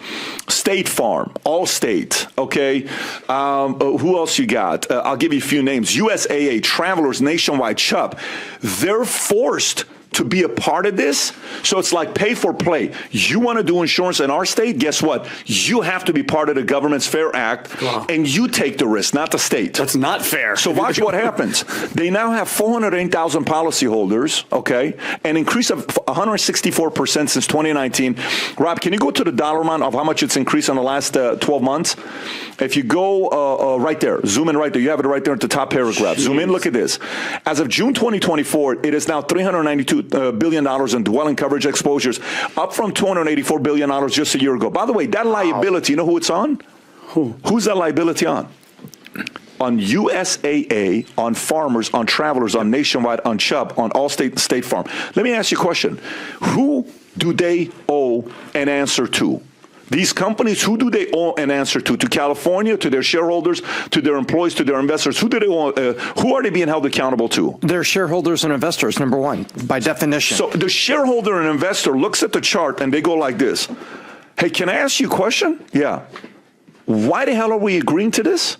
State Farm, Allstate, okay, who else you got? I'll give you a few names. USAA, Travelers, Nationwide, Chubb, they're forced to be a part of this. So it's like pay for play. You want to do insurance in our state? Guess what? You have to be part of the government's FAIR Act, and you take the risk, not the state. That's not fair. So watch what happens. They now have 408,000 policyholders, okay, an increase of 164% since 2019. Rob, can you go to the dollar amount of how much it's increased in the last 12 months? If you go right there, zoom in right there. You have it right there at the top paragraph. Jeez. Zoom in, look at this. As of June 2024, it is now $392 billion in dwelling coverage exposures, up from $284 billion just a year ago. By the way, that liability, you know who it's on? Who's that liability on? On USAA, on Farmers, on Travelers, on Nationwide, on Chubb, on Allstate and State Farm. Let me ask you a question. Who do they owe an answer to? These companies, who do they owe an answer to? To California, to their shareholders, to their employees, to their investors? Who do they owe, who are they being held accountable to? Their shareholders and investors, number one, by definition. So the shareholder and investor looks at the chart and they go like this. Hey, can I ask you a question? Yeah. Why the hell are we agreeing to this?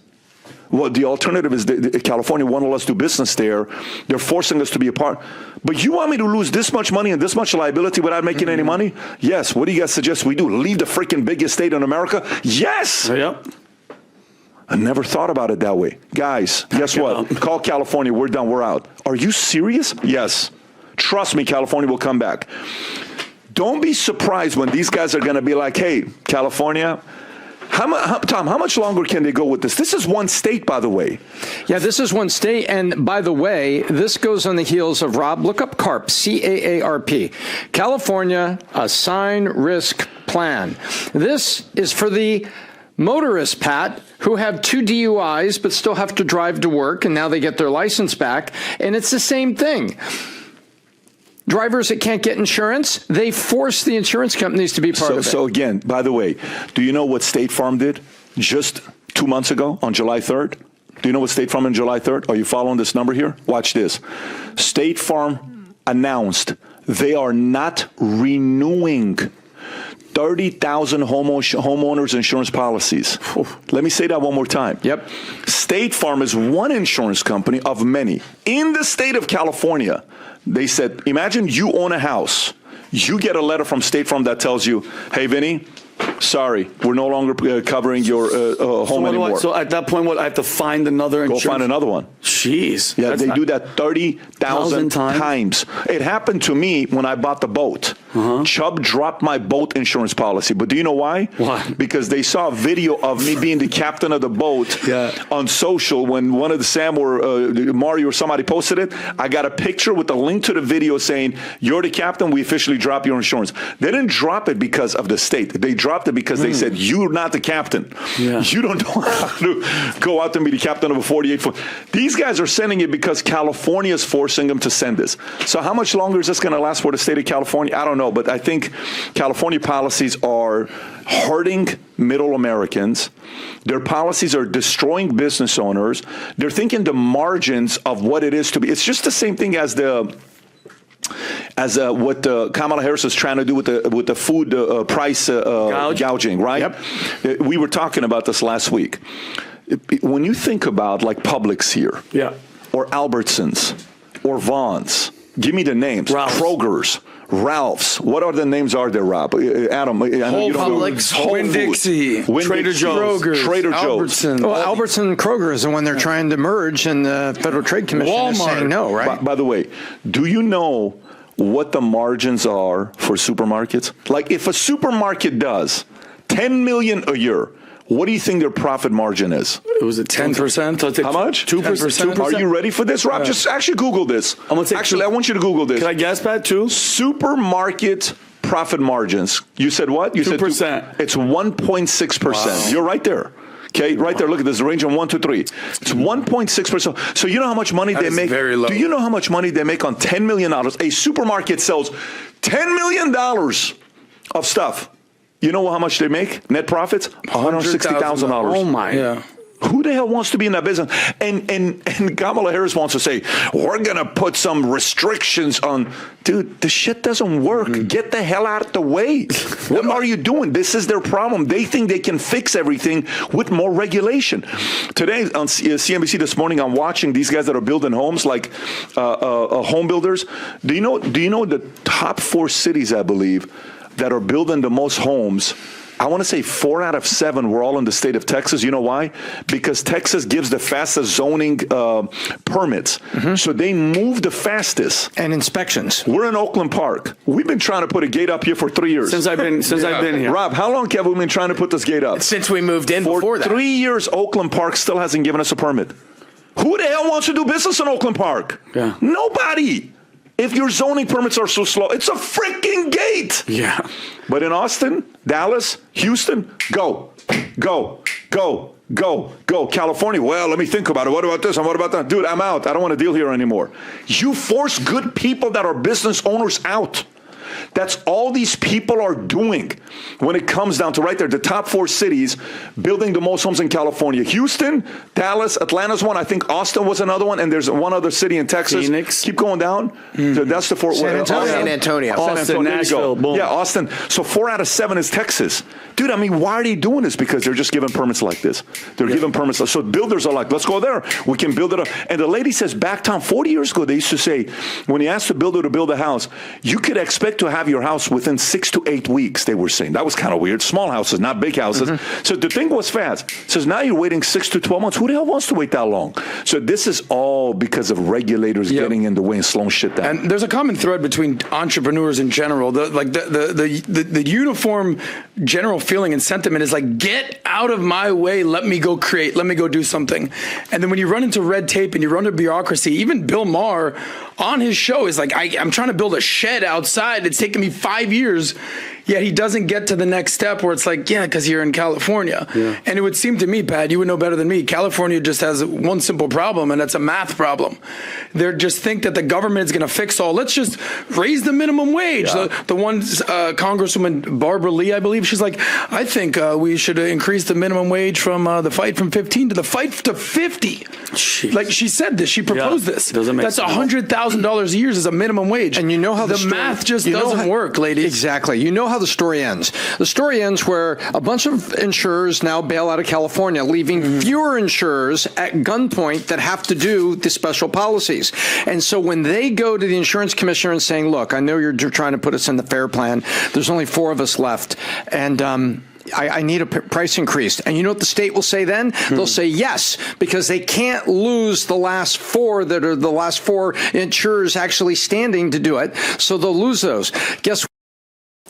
Well, the alternative is California won't let us do business there. They're forcing us to be a part. But you want me to lose this much money and this much liability without making any money? Yes. What do you guys suggest we do? Leave the freaking biggest state in America? Yes. Yep. I never thought about it that way. Guys, guess what? Call California. We're done. We're out. Are you serious? Yes. Trust me, California will come back. Don't be surprised when these guys are going to be like, hey, California, Tom, how much longer can they go with this? This is one state, by the way. Yeah, this is one state. And by the way, this goes on the heels of, Rob, look up CARP, C-A-A-R-P, California Assign Risk Plan. This is for the motorists, Pat, who have 2 DUIs but still have to drive to work, and now they get their license back. And it's the same thing. Drivers that can't get insurance, they force the insurance companies to be part of it. So again, by the way, do you know what State Farm did just 2 months ago on July 3rd? Do you know what State Farm on July 3rd? Are you following this number here? Watch this. State Farm announced they are not renewing 30,000 homeowners insurance policies. Let me say that one more time. Yep. State Farm is one insurance company of many. In the state of California, they said, imagine you own a house. You get a letter from State Farm that tells you, hey, Vinny, sorry, we're no longer covering your home anymore. So at that point, what, I have to find another insurance? Go find another one. Jeez. Yeah, they do that 30,000 times. It happened to me when I bought the boat. Chubb dropped my boat insurance policy. But do you know why? Why? Because they saw a video of me being the captain of the boat on social when one of the Sam or Mario or somebody posted it. I got a picture with a link to the video saying, you're the captain, we officially drop your insurance. They didn't drop it because of the state. They dropped it because they said, you're not the captain. You don't know how to go out and be the captain of a 48-foot. These guys are sending it because California is forcing them to send this. So how much longer is this going to last for the state of California? I don't know, but I think California policies are hurting middle Americans. Their policies are destroying business owners. They're thinking the margins of what it is to be. It's just the same thing as what Kamala Harris is trying to do with the food price gouging, right? Yep. We were talking about this last week. When you think about like Publix here, or Albertsons, or Vaughn's, give me the names. Kroger's, Ralph's. What other names are there, Rob? Adam, I know you don't know. Publix, Winn-Dixie, Trader Joe's, Trader Joe's. Albertsons. Well, Albertson and Kroger is the one they're trying to merge, and the Federal Trade Commission is saying no, right? By the way, do you know what the margins are for supermarkets? Like if a supermarket does $10 million a year, what do you think their profit margin is? It was 10%. How much? 2%. Are you ready for this, Rob? Just actually Google this. I want you to Google this. Can I guess, Pat, too? Supermarket profit margins. You said what? You 2%. Said it's 1.6%. Wow. You're right there. Okay, right there. Look at this. The range of 1 to 3. It's 1.6%. So you know how much money they make? Very low. Do you know how much money they make on $10 million? A supermarket sells $10 million of stuff. You know how much they make? Net profits? $160,000. Oh my! Yeah. Who the hell wants to be in that business? And Kamala Harris wants to say, we're going to put some restrictions on. Dude, the shit doesn't work. Get the hell out of the way. What are you doing? This is their problem. They think they can fix everything with more regulation. Today on CNBC this morning, I'm watching these guys that are building homes, like home builders. Do you know the top 4 cities, I believe, that are building the most homes? I want to say 4 out of 7 were all in the state of Texas. You know why? Because Texas gives the fastest zoning permits. So they move the fastest. And inspections. We're in Oakland Park. We've been trying to put a gate up here for 3 years. Since I've been here. Rob, how long have we been trying to put this gate up? Since we moved in before that. For 3 years, Oakland Park still hasn't given us a permit. Who the hell wants to do business in Oakland Park? Yeah. Nobody. If your zoning permits are so slow, it's a freaking gate. Yeah. But in Austin, Dallas, Houston, go. California, well, let me think about it. What about this and what about that? Dude, I'm out. I don't want to deal here anymore. You force good people that are business owners out. That's all these people are doing when it comes down to right there, the top 4 cities building the most homes in California. Houston, Dallas, Atlanta's one. I think Austin was another one. And there's one other city in Texas. Phoenix. Keep going down. So that's the 4. San Antonio. Austin, Nashville, boom. Yeah, Austin. So 4 out of 7 is Texas. Dude, I mean, why are they doing this? Because they're just giving permits like this. They're giving permits. So builders are like, let's go there. We can build it up. And the lady says back town 40 years ago, they used to say, when you asked the builder to build a house, you could expect to have your house within 6 to 8 weeks, they were saying. That was kind of weird. Small houses, not big houses. So the thing was fast. Says now you're waiting 6 to 12 months. Who the hell wants to wait that long? So this is all because of regulators getting in the way and slowing shit down. And there's a common thread between entrepreneurs in general. The uniform general feeling and sentiment is like, get out of my way. Let me go create. Let me go do something. And then when you run into red tape and you run into bureaucracy, even Bill Maher on his show is like, I'm trying to build a shed outside. It's taken me 5 years. Yet he doesn't get to the next step where it's like, yeah, because you're in California. Yeah. And it would seem to me, Pat, you would know better than me, California just has one simple problem, and that's a math problem. They just think that the government is going to fix all. Let's just raise the minimum wage. Yeah. The one Congresswoman, Barbara Lee, I believe, she's like, I think we should increase the minimum wage from the fight from 15 to the fight to 50. Jeez. Like she said this, she proposed this. That's $100,000 a year as a minimum wage. And you know how the math just doesn't work, ladies. Exactly. You know how the story ends. The story ends where a bunch of insurers now bail out of California, leaving fewer insurers at gunpoint that have to do the special policies. And so when they go to the insurance commissioner and saying, look, I know you're trying to put us in the FAIR plan. There's only 4 of us left. And I need a price increase. And you know what the state will say then? They'll say yes, because they can't lose the last 4 that are the last 4 insurers actually standing to do it. So they'll lose those. Guess what?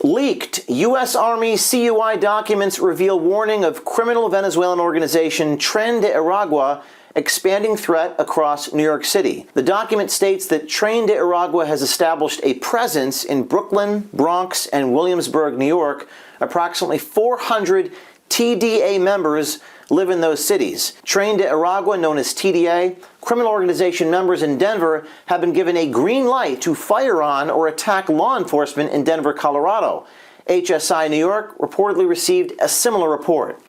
Leaked U.S. Army CUI documents reveal warning of criminal Venezuelan organization Tren de Aragua expanding threat across New York City. The document states that Tren de Aragua has established a presence in Brooklyn, Bronx, and Williamsburg, New York. Approximately 400 TDA members live in those cities. Tren de Aragua, known as TDA, criminal organization members in Denver have been given a green light to fire on or attack law enforcement in Denver, Colorado. HSI New York reportedly received a similar report.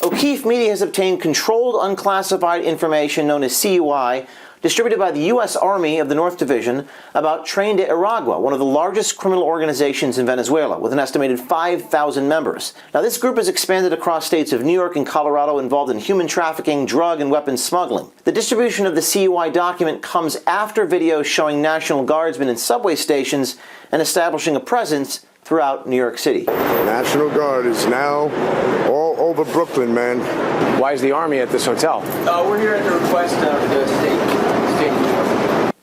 O'Keefe Media has obtained controlled unclassified information known as CUI, distributed by the U.S. Army of the North Division, about Tren de Aragua, one of the largest criminal organizations in Venezuela, with an estimated 5,000 members. Now, this group has expanded across states of New York and Colorado, involved in human trafficking, drug, and weapons smuggling. The distribution of the CUI document comes after videos showing National Guardsmen in subway stations and establishing a presence throughout New York City. National Guard is now all over Brooklyn, man. Why is the Army at this hotel? We're here at the request of the state.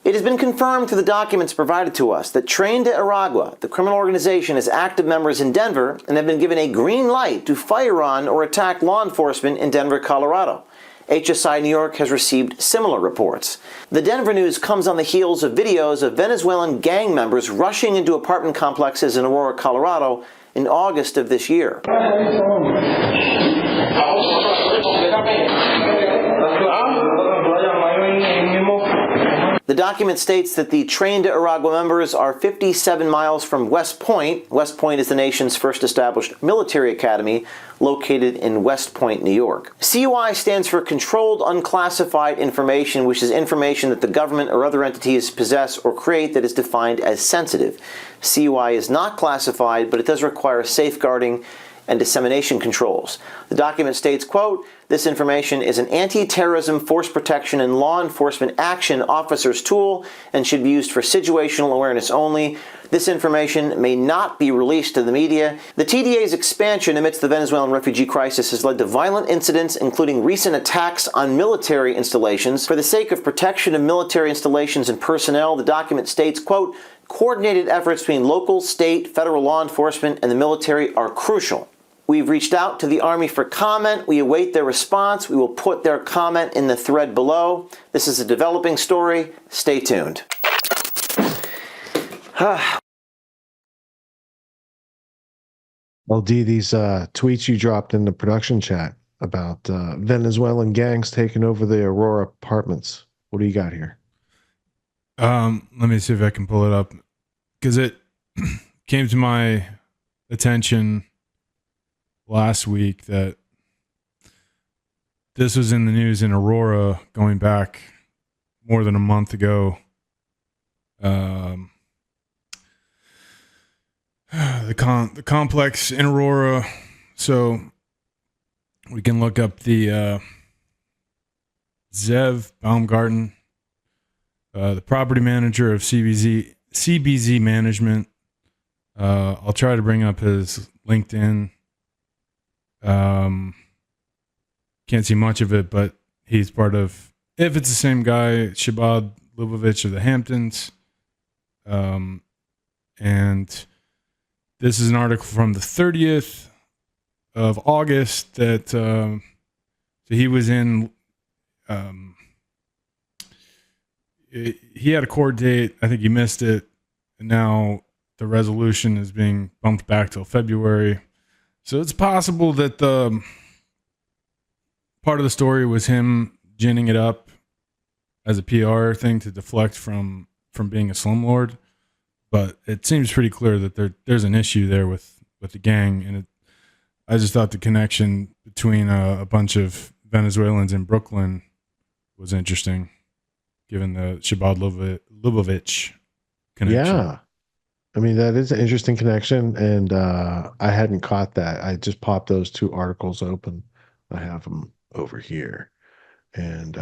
It has been confirmed through the documents provided to us that Tren de Aragua, the criminal organization, has active members in Denver and have been given a green light to fire on or attack law enforcement in Denver, Colorado. HSI New York has received similar reports. The Denver news comes on the heels of videos of Venezuelan gang members rushing into apartment complexes in Aurora, Colorado in August of this year. The document states that the Tren de Aragua members are 57 miles from West Point. West Point is the nation's first established military academy located in West Point, New York. CUI stands for Controlled Unclassified Information, which is information that the government or other entities possess or create that is defined as sensitive. CUI is not classified, but it does require safeguarding and dissemination controls. The document states, quote, this information is an anti-terrorism, force protection, and law enforcement action officer's tool and should be used for situational awareness only. This information may not be released to the media. The TDA's expansion amidst the Venezuelan refugee crisis has led to violent incidents, including recent attacks on military installations. For the sake of protection of military installations and personnel, the document states, quote, coordinated efforts between local, state, federal law enforcement, and the military are crucial. We've reached out to the Army for comment. We await their response. We will put their comment in the thread below. This is a developing story. Stay tuned. LD, these tweets you dropped in the production chat about Venezuelan gangs taking over the Aurora apartments. What do you got here? Let me see if I can pull it up, because came to my attention last week that this was in the news in Aurora going back more than a month ago. The complex in Aurora. So we can look up the Zev Baumgarten, the property manager of CBZ Management. I'll try to bring up his LinkedIn. Can't see much of it, but he's part of, if it's the same guy, Shabbat Lubavitch of the Hamptons. And this is an article from the 30th of August that so he was in. He had a court date. I think he missed it. And now the resolution is being bumped back till February. So it's possible that the part of the story was him ginning it up as a PR thing to deflect from being a slumlord. But it seems pretty clear that there's an issue there with the gang. And I just thought the connection between a bunch of Venezuelans in Brooklyn was interesting, given the Shabbat Lubavitch connection. Yeah. I mean, that is an interesting connection, and I hadn't caught that. I just popped those two articles open. I have them over here. And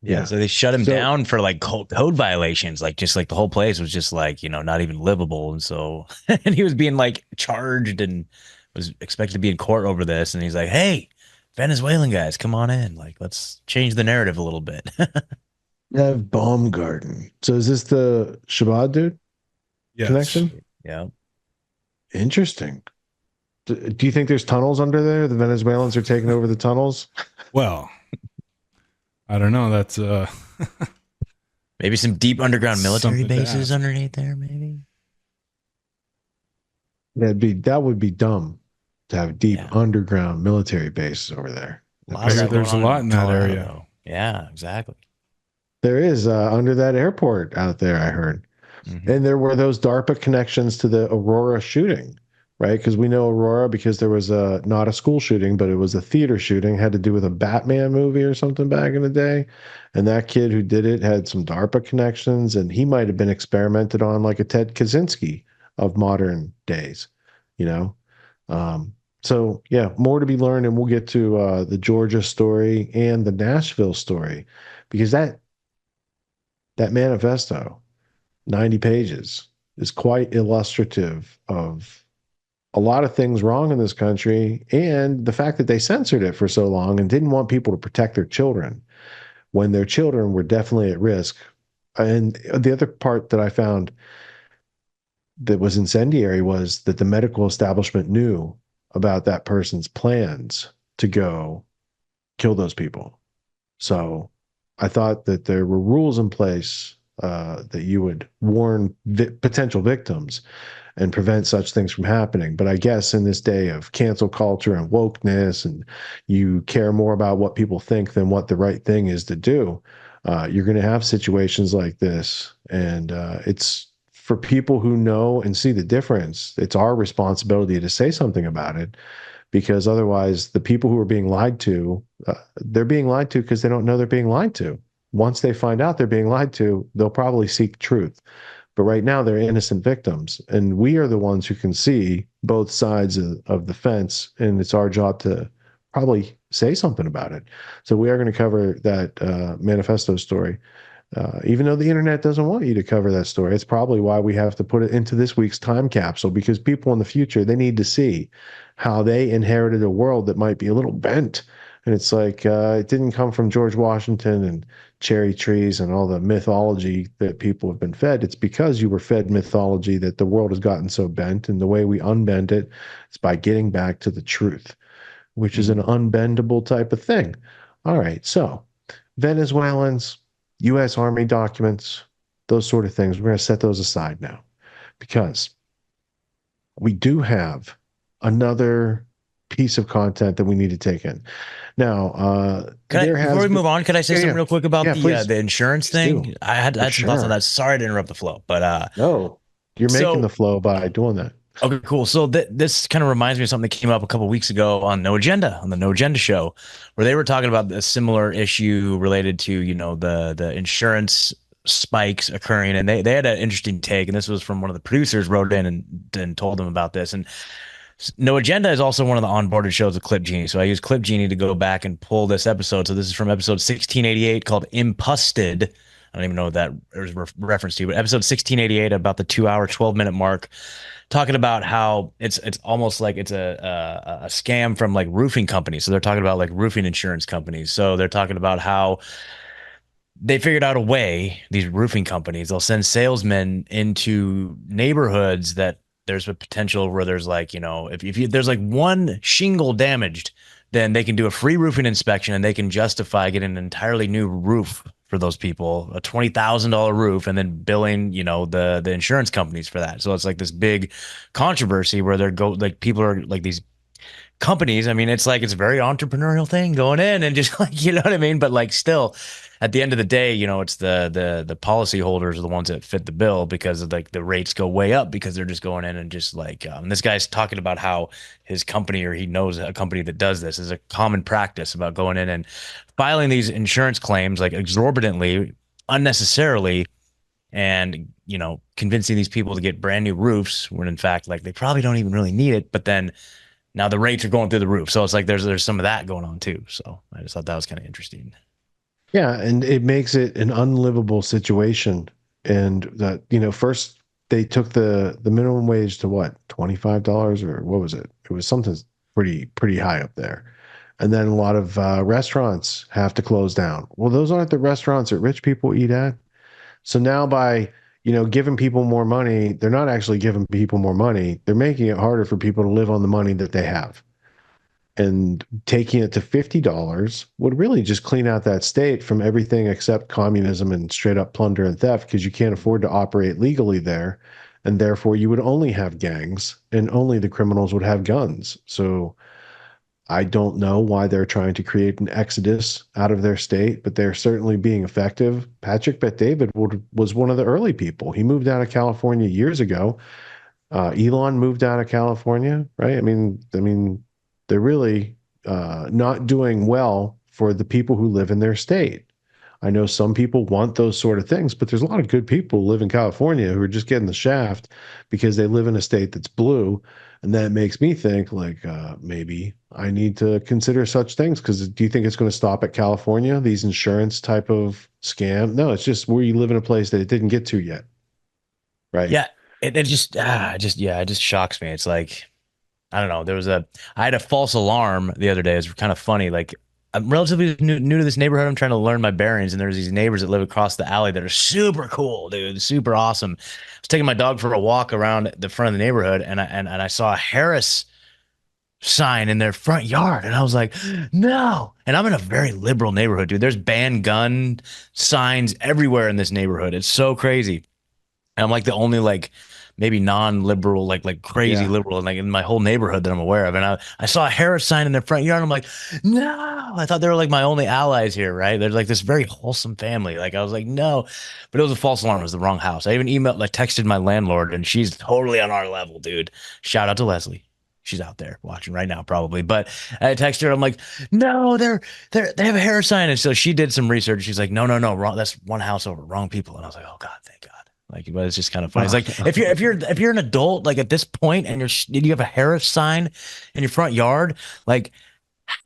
yeah, so they shut him down for like code violations, like just like the whole place was just like, not even livable. And so, and he was being like charged and was expected to be in court over this. And he's like, hey, Venezuelan guys, come on in. Like, let's change the narrative a little bit. Zev Baumgarten. So is this the Shabbat dude? Yes. Connection? Yeah. Interesting. Do you think there's tunnels under there? The Venezuelans are taking over the tunnels? Well, I don't know. That's maybe some deep underground military bases underneath there, maybe. That would be dumb to have deep underground military bases over there. There's a lot in that area. Though. Yeah, exactly. There is under that airport out there, I heard. Mm-hmm. And there were those DARPA connections to the Aurora shooting, right? Because we know Aurora because there was not a school shooting, but it was a theater shooting, had to do with a Batman movie or something back in the day. And that kid who did it had some DARPA connections, and he might have been experimented on like a Ted Kaczynski of modern days, So yeah, more to be learned, and we'll get to the Georgia story and the Nashville story, because that manifesto, 90 pages, is quite illustrative of a lot of things wrong in this country, and the fact that they censored it for so long and didn't want people to protect their children when their children were definitely at risk. And the other part that I found that was incendiary was that the medical establishment knew about that person's plans to go kill those people. So I thought that there were rules in place that you would warn potential victims and prevent such things from happening. But I guess in this day of cancel culture and wokeness, and you care more about what people think than what the right thing is to do, you're going to have situations like this. And it's for people who know and see the difference, it's our responsibility to say something about it, because otherwise the people who are being lied to, they're being lied to because they don't know they're being lied to. Once they find out they're being lied to, they'll probably seek truth. But right now they're innocent victims, and we are the ones who can see both sides of the fence, and it's our job to probably say something about it. So we are going to cover that manifesto story. Even though the internet doesn't want you to cover that story, it's probably why we have to put it into this week's time capsule, because people in the future, they need to see how they inherited a world that might be a little bent. And it's like, it didn't come from George Washington and cherry trees and all the mythology that people have been fed. It's because you were fed mythology that the world has gotten so bent. And the way we unbend it is by getting back to the truth, which is an unbendable type of thing. All right. So Venezuelans, U.S. Army documents, those sort of things, we're going to set those aside now, because we do have another piece of content that we need to take in. Now, before we move on, could I say something real quick about the insurance thing? Do. I had some thoughts on that. Sorry to interrupt the flow, but no. You're making So- the flow by doing that. Okay, cool. So this kind of reminds me of something that came up a couple weeks ago on No Agenda, on the No Agenda show, where they were talking about a similar issue related to, the insurance spikes occurring. And they had an interesting take. And this was from one of the producers wrote in and told them about this. And No Agenda is also one of the onboarded shows of Clip Genie. So I use Clip Genie to go back and pull this episode. So this is from episode 1688 called Impusted. I don't even know what that is reference to, but episode 1688 about the 2-hour, 12-minute mark, talking about how it's almost like it's a scam from like roofing companies. So they're talking about like roofing insurance companies. So they're talking about how they figured out a way, these roofing companies, they'll send salesmen into neighborhoods that there's a potential where there's like, if there's like one shingle damaged, then they can do a free roofing inspection and they can justify getting an entirely new roof for those people, a $20,000 roof, and then billing, the insurance companies for that. So it's like this big controversy where people are like these companies. I mean, it's a very entrepreneurial thing going in and just like, you know what I mean? But like still at the end of the day, it's the policy holders are the ones that fit the bill because of like the rates go way up because they're just going in and just like, this guy's talking about how his company, or he knows a company that does this, is a common practice about going in and filing these insurance claims like exorbitantly, unnecessarily, and, convincing these people to get brand new roofs when in fact, like they probably don't even really need it. But then now the rates are going through the roof. So it's like, there's some of that going on too. So I just thought that was kind of interesting. Yeah, and it makes it an unlivable situation. And that, first they took the minimum wage to what, $25 or what was it? It was something pretty high up there. And then a lot of restaurants have to close down. Well, those aren't the restaurants that rich people eat at. So now by, giving people more money, they're not actually giving people more money. They're making it harder for people to live on the money that they have. And taking it to $50 would really just clean out that state from everything except communism and straight up plunder and theft, because you can't afford to operate legally there. And therefore you would only have gangs and only the criminals would have guns. So I don't know why they're trying to create an exodus out of their state, but they're certainly being effective. Patrick Bet-David was one of the early people. He moved out of California years ago. Elon moved out of California, right? I mean, they're really not doing well for the people who live in their state. I know some people want those sort of things, but there's a lot of good people who live in California who are just getting the shaft because they live in a state that's blue. And that makes me think like maybe I need to consider such things, because do you think it's going to stop at California, these insurance type of scam? No, it's just where you live in a place that it didn't get to yet. Right. Yeah. It just shocks me. It's like, I don't know. I had a false alarm the other day. It's kind of funny. Like, I'm relatively new to this neighborhood. I'm trying to learn my bearings, and there's these neighbors that live across the alley that are super cool, dude, super awesome. I was taking my dog for a walk around the front of the neighborhood, and I saw a Harris sign in their front yard, and I was like, no. And I'm in a very liberal neighborhood, dude. There's ban gun signs everywhere in this neighborhood. It's so crazy. And I'm like the only like maybe non-liberal, like crazy liberal, like in my whole neighborhood that I'm aware of. And I saw a Harris sign in their front yard. And I'm like, no, I thought they were like my only allies here, right? They're like this very wholesome family. Like I was like, no, but it was a false alarm. It was the wrong house. I even texted my landlord, and she's totally on our level, dude. Shout out to Leslie. She's out there watching right now, probably. But I texted her. I'm like, no, they have a Harris sign. And so she did some research. She's like, no, wrong. That's one house over, wrong people. And I was like, oh God, thank God. Like, but it's just kind of funny. It's like if you're an adult, like at this point, and you have a Harris sign in your front yard, like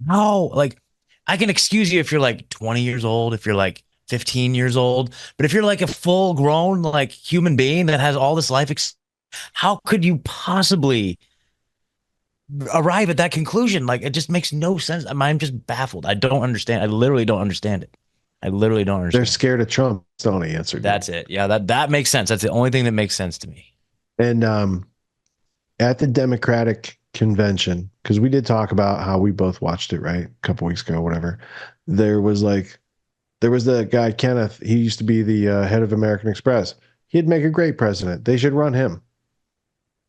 how, like I can excuse you if you're like 20 years old, if you're like 15 years old, but if you're like a full grown like human being that has all this life, how could you possibly arrive at that conclusion? Like, it just makes no sense. I'm just baffled. I don't understand. I literally don't understand it. I literally don't understand. They're scared of Trump. That's the only answer. That's it. Yeah, that makes sense. That's the only thing that makes sense to me. And at the Democratic convention, because we did talk about how we both watched it, right? A couple weeks ago, whatever. There was the guy, Kenneth. He used to be the head of American Express. He'd make a great president. They should run him.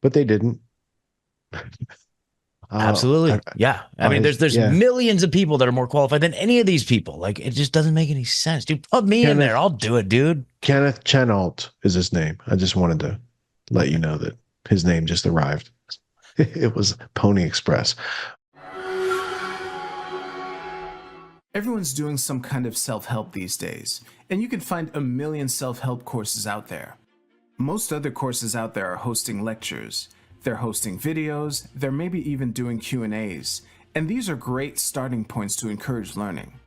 But they didn't. Absolutely. Yeah. I mean, there's millions of people that are more qualified than any of these people. Like, it just doesn't make any sense. Dude, put me in there. I'll do it, dude. Kenneth Chenault is his name. I just wanted to let you know that his name just arrived. It was Pony Express. Everyone's doing some kind of self-help these days, and you can find a million self-help courses out there. Most other courses out there are hosting lectures. They're hosting videos, they're maybe even doing Q&As, and these are great starting points to encourage learning.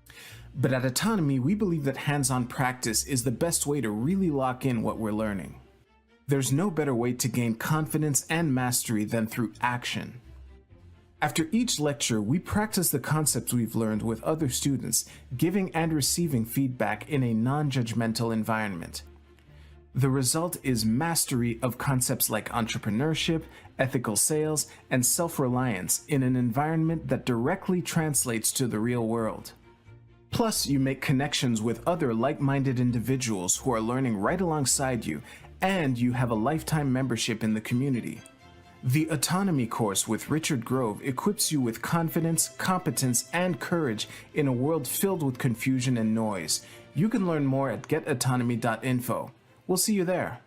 But at Autonomy, we believe that hands-on practice is the best way to really lock in what we're learning. There's no better way to gain confidence and mastery than through action. After each lecture, we practice the concepts we've learned with other students, giving and receiving feedback in a non-judgmental environment. The result is mastery of concepts like entrepreneurship, ethical sales, and self-reliance in an environment that directly translates to the real world. Plus, you make connections with other like-minded individuals who are learning right alongside you, and you have a lifetime membership in the community. The Autonomy course with Richard Grove equips you with confidence, competence, and courage in a world filled with confusion and noise. You can learn more at getautonomy.info. We'll see you there.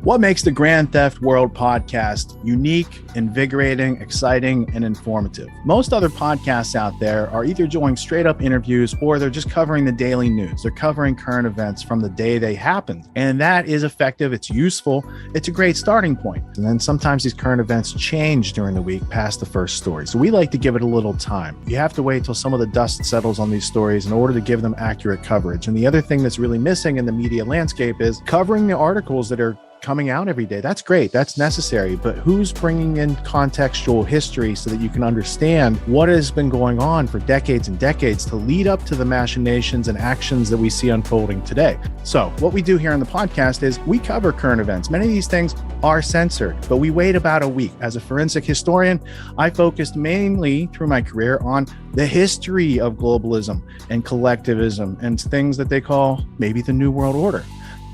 What makes the Grand Theft World podcast unique, invigorating, exciting, and informative? Most other podcasts out there are either doing straight up interviews or they're just covering the daily news. They're covering current events from the day they happened. And that is effective. It's useful. It's a great starting point. And then sometimes these current events change during the week past the first story. So we like to give it a little time. You have to wait till some of the dust settles on these stories in order to give them accurate coverage. And the other thing that's really missing in the media landscape is covering the articles that are coming out every day. That's great. That's necessary. But who's bringing in contextual history so that you can understand what has been going on for decades and decades to lead up to the machinations and actions that we see unfolding today? So what we do here on the podcast is we cover current events. Many of these things are censored, but we wait about a week. As a forensic historian, I focused mainly through my career on the history of globalism and collectivism and things that they call maybe the New World Order.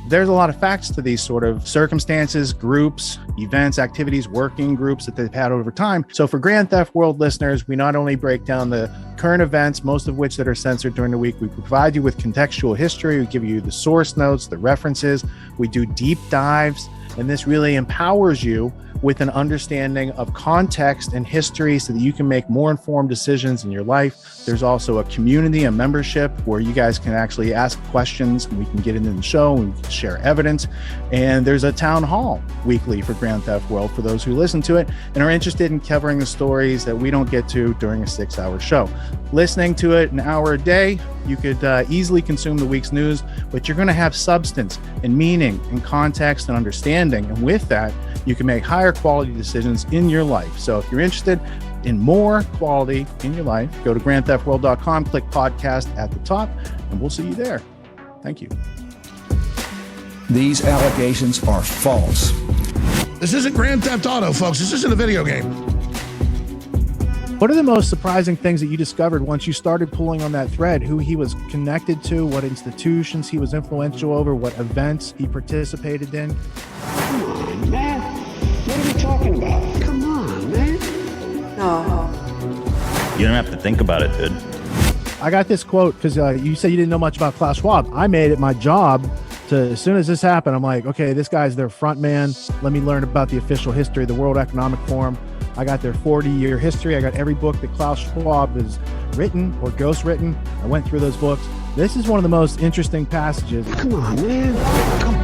There's a lot of facts to these sort of circumstances, groups, events, activities, working groups that they've had over time. So for Grand Theft World listeners, we not only break down the current events, most of which that are censored during the week, we provide you with contextual history, we give you the source notes, the references, we do deep dives, and this really empowers you with an understanding of context and history so that you can make more informed decisions in your life. There's also a community, a membership where you guys can actually ask questions and we can get into the show and we can share evidence. And there's a town hall weekly for Grand Theft World for those who listen to it and are interested in covering the stories that we don't get to during a 6-hour show. Listening to it an hour a day, you could easily consume the week's news, but you're going to have substance and meaning and context and understanding. And with that, you can make higher quality decisions in your life. So if you're interested in more quality in your life, go to grandtheftworld.com, click podcast at the top, and we'll see you there. Thank you. These allegations are false. This isn't Grand Theft Auto, folks. This isn't a video game. What are the most surprising things that you discovered once you started pulling on that thread? Who he was connected to, what institutions he was influential over, what events he participated in? Come on, man. What are we talking about? Come on, man. No. You don't have to think about it, dude. I got this quote because you said you didn't know much about Klaus Schwab. I made it my job to, as soon as this happened, I'm like, okay, this guy's their front man. Let me learn about the official history of the World Economic Forum. I got their 40-year history. I got every book that Klaus Schwab has written or ghostwritten. I went through those books. This is one of the most interesting passages. Come on, man.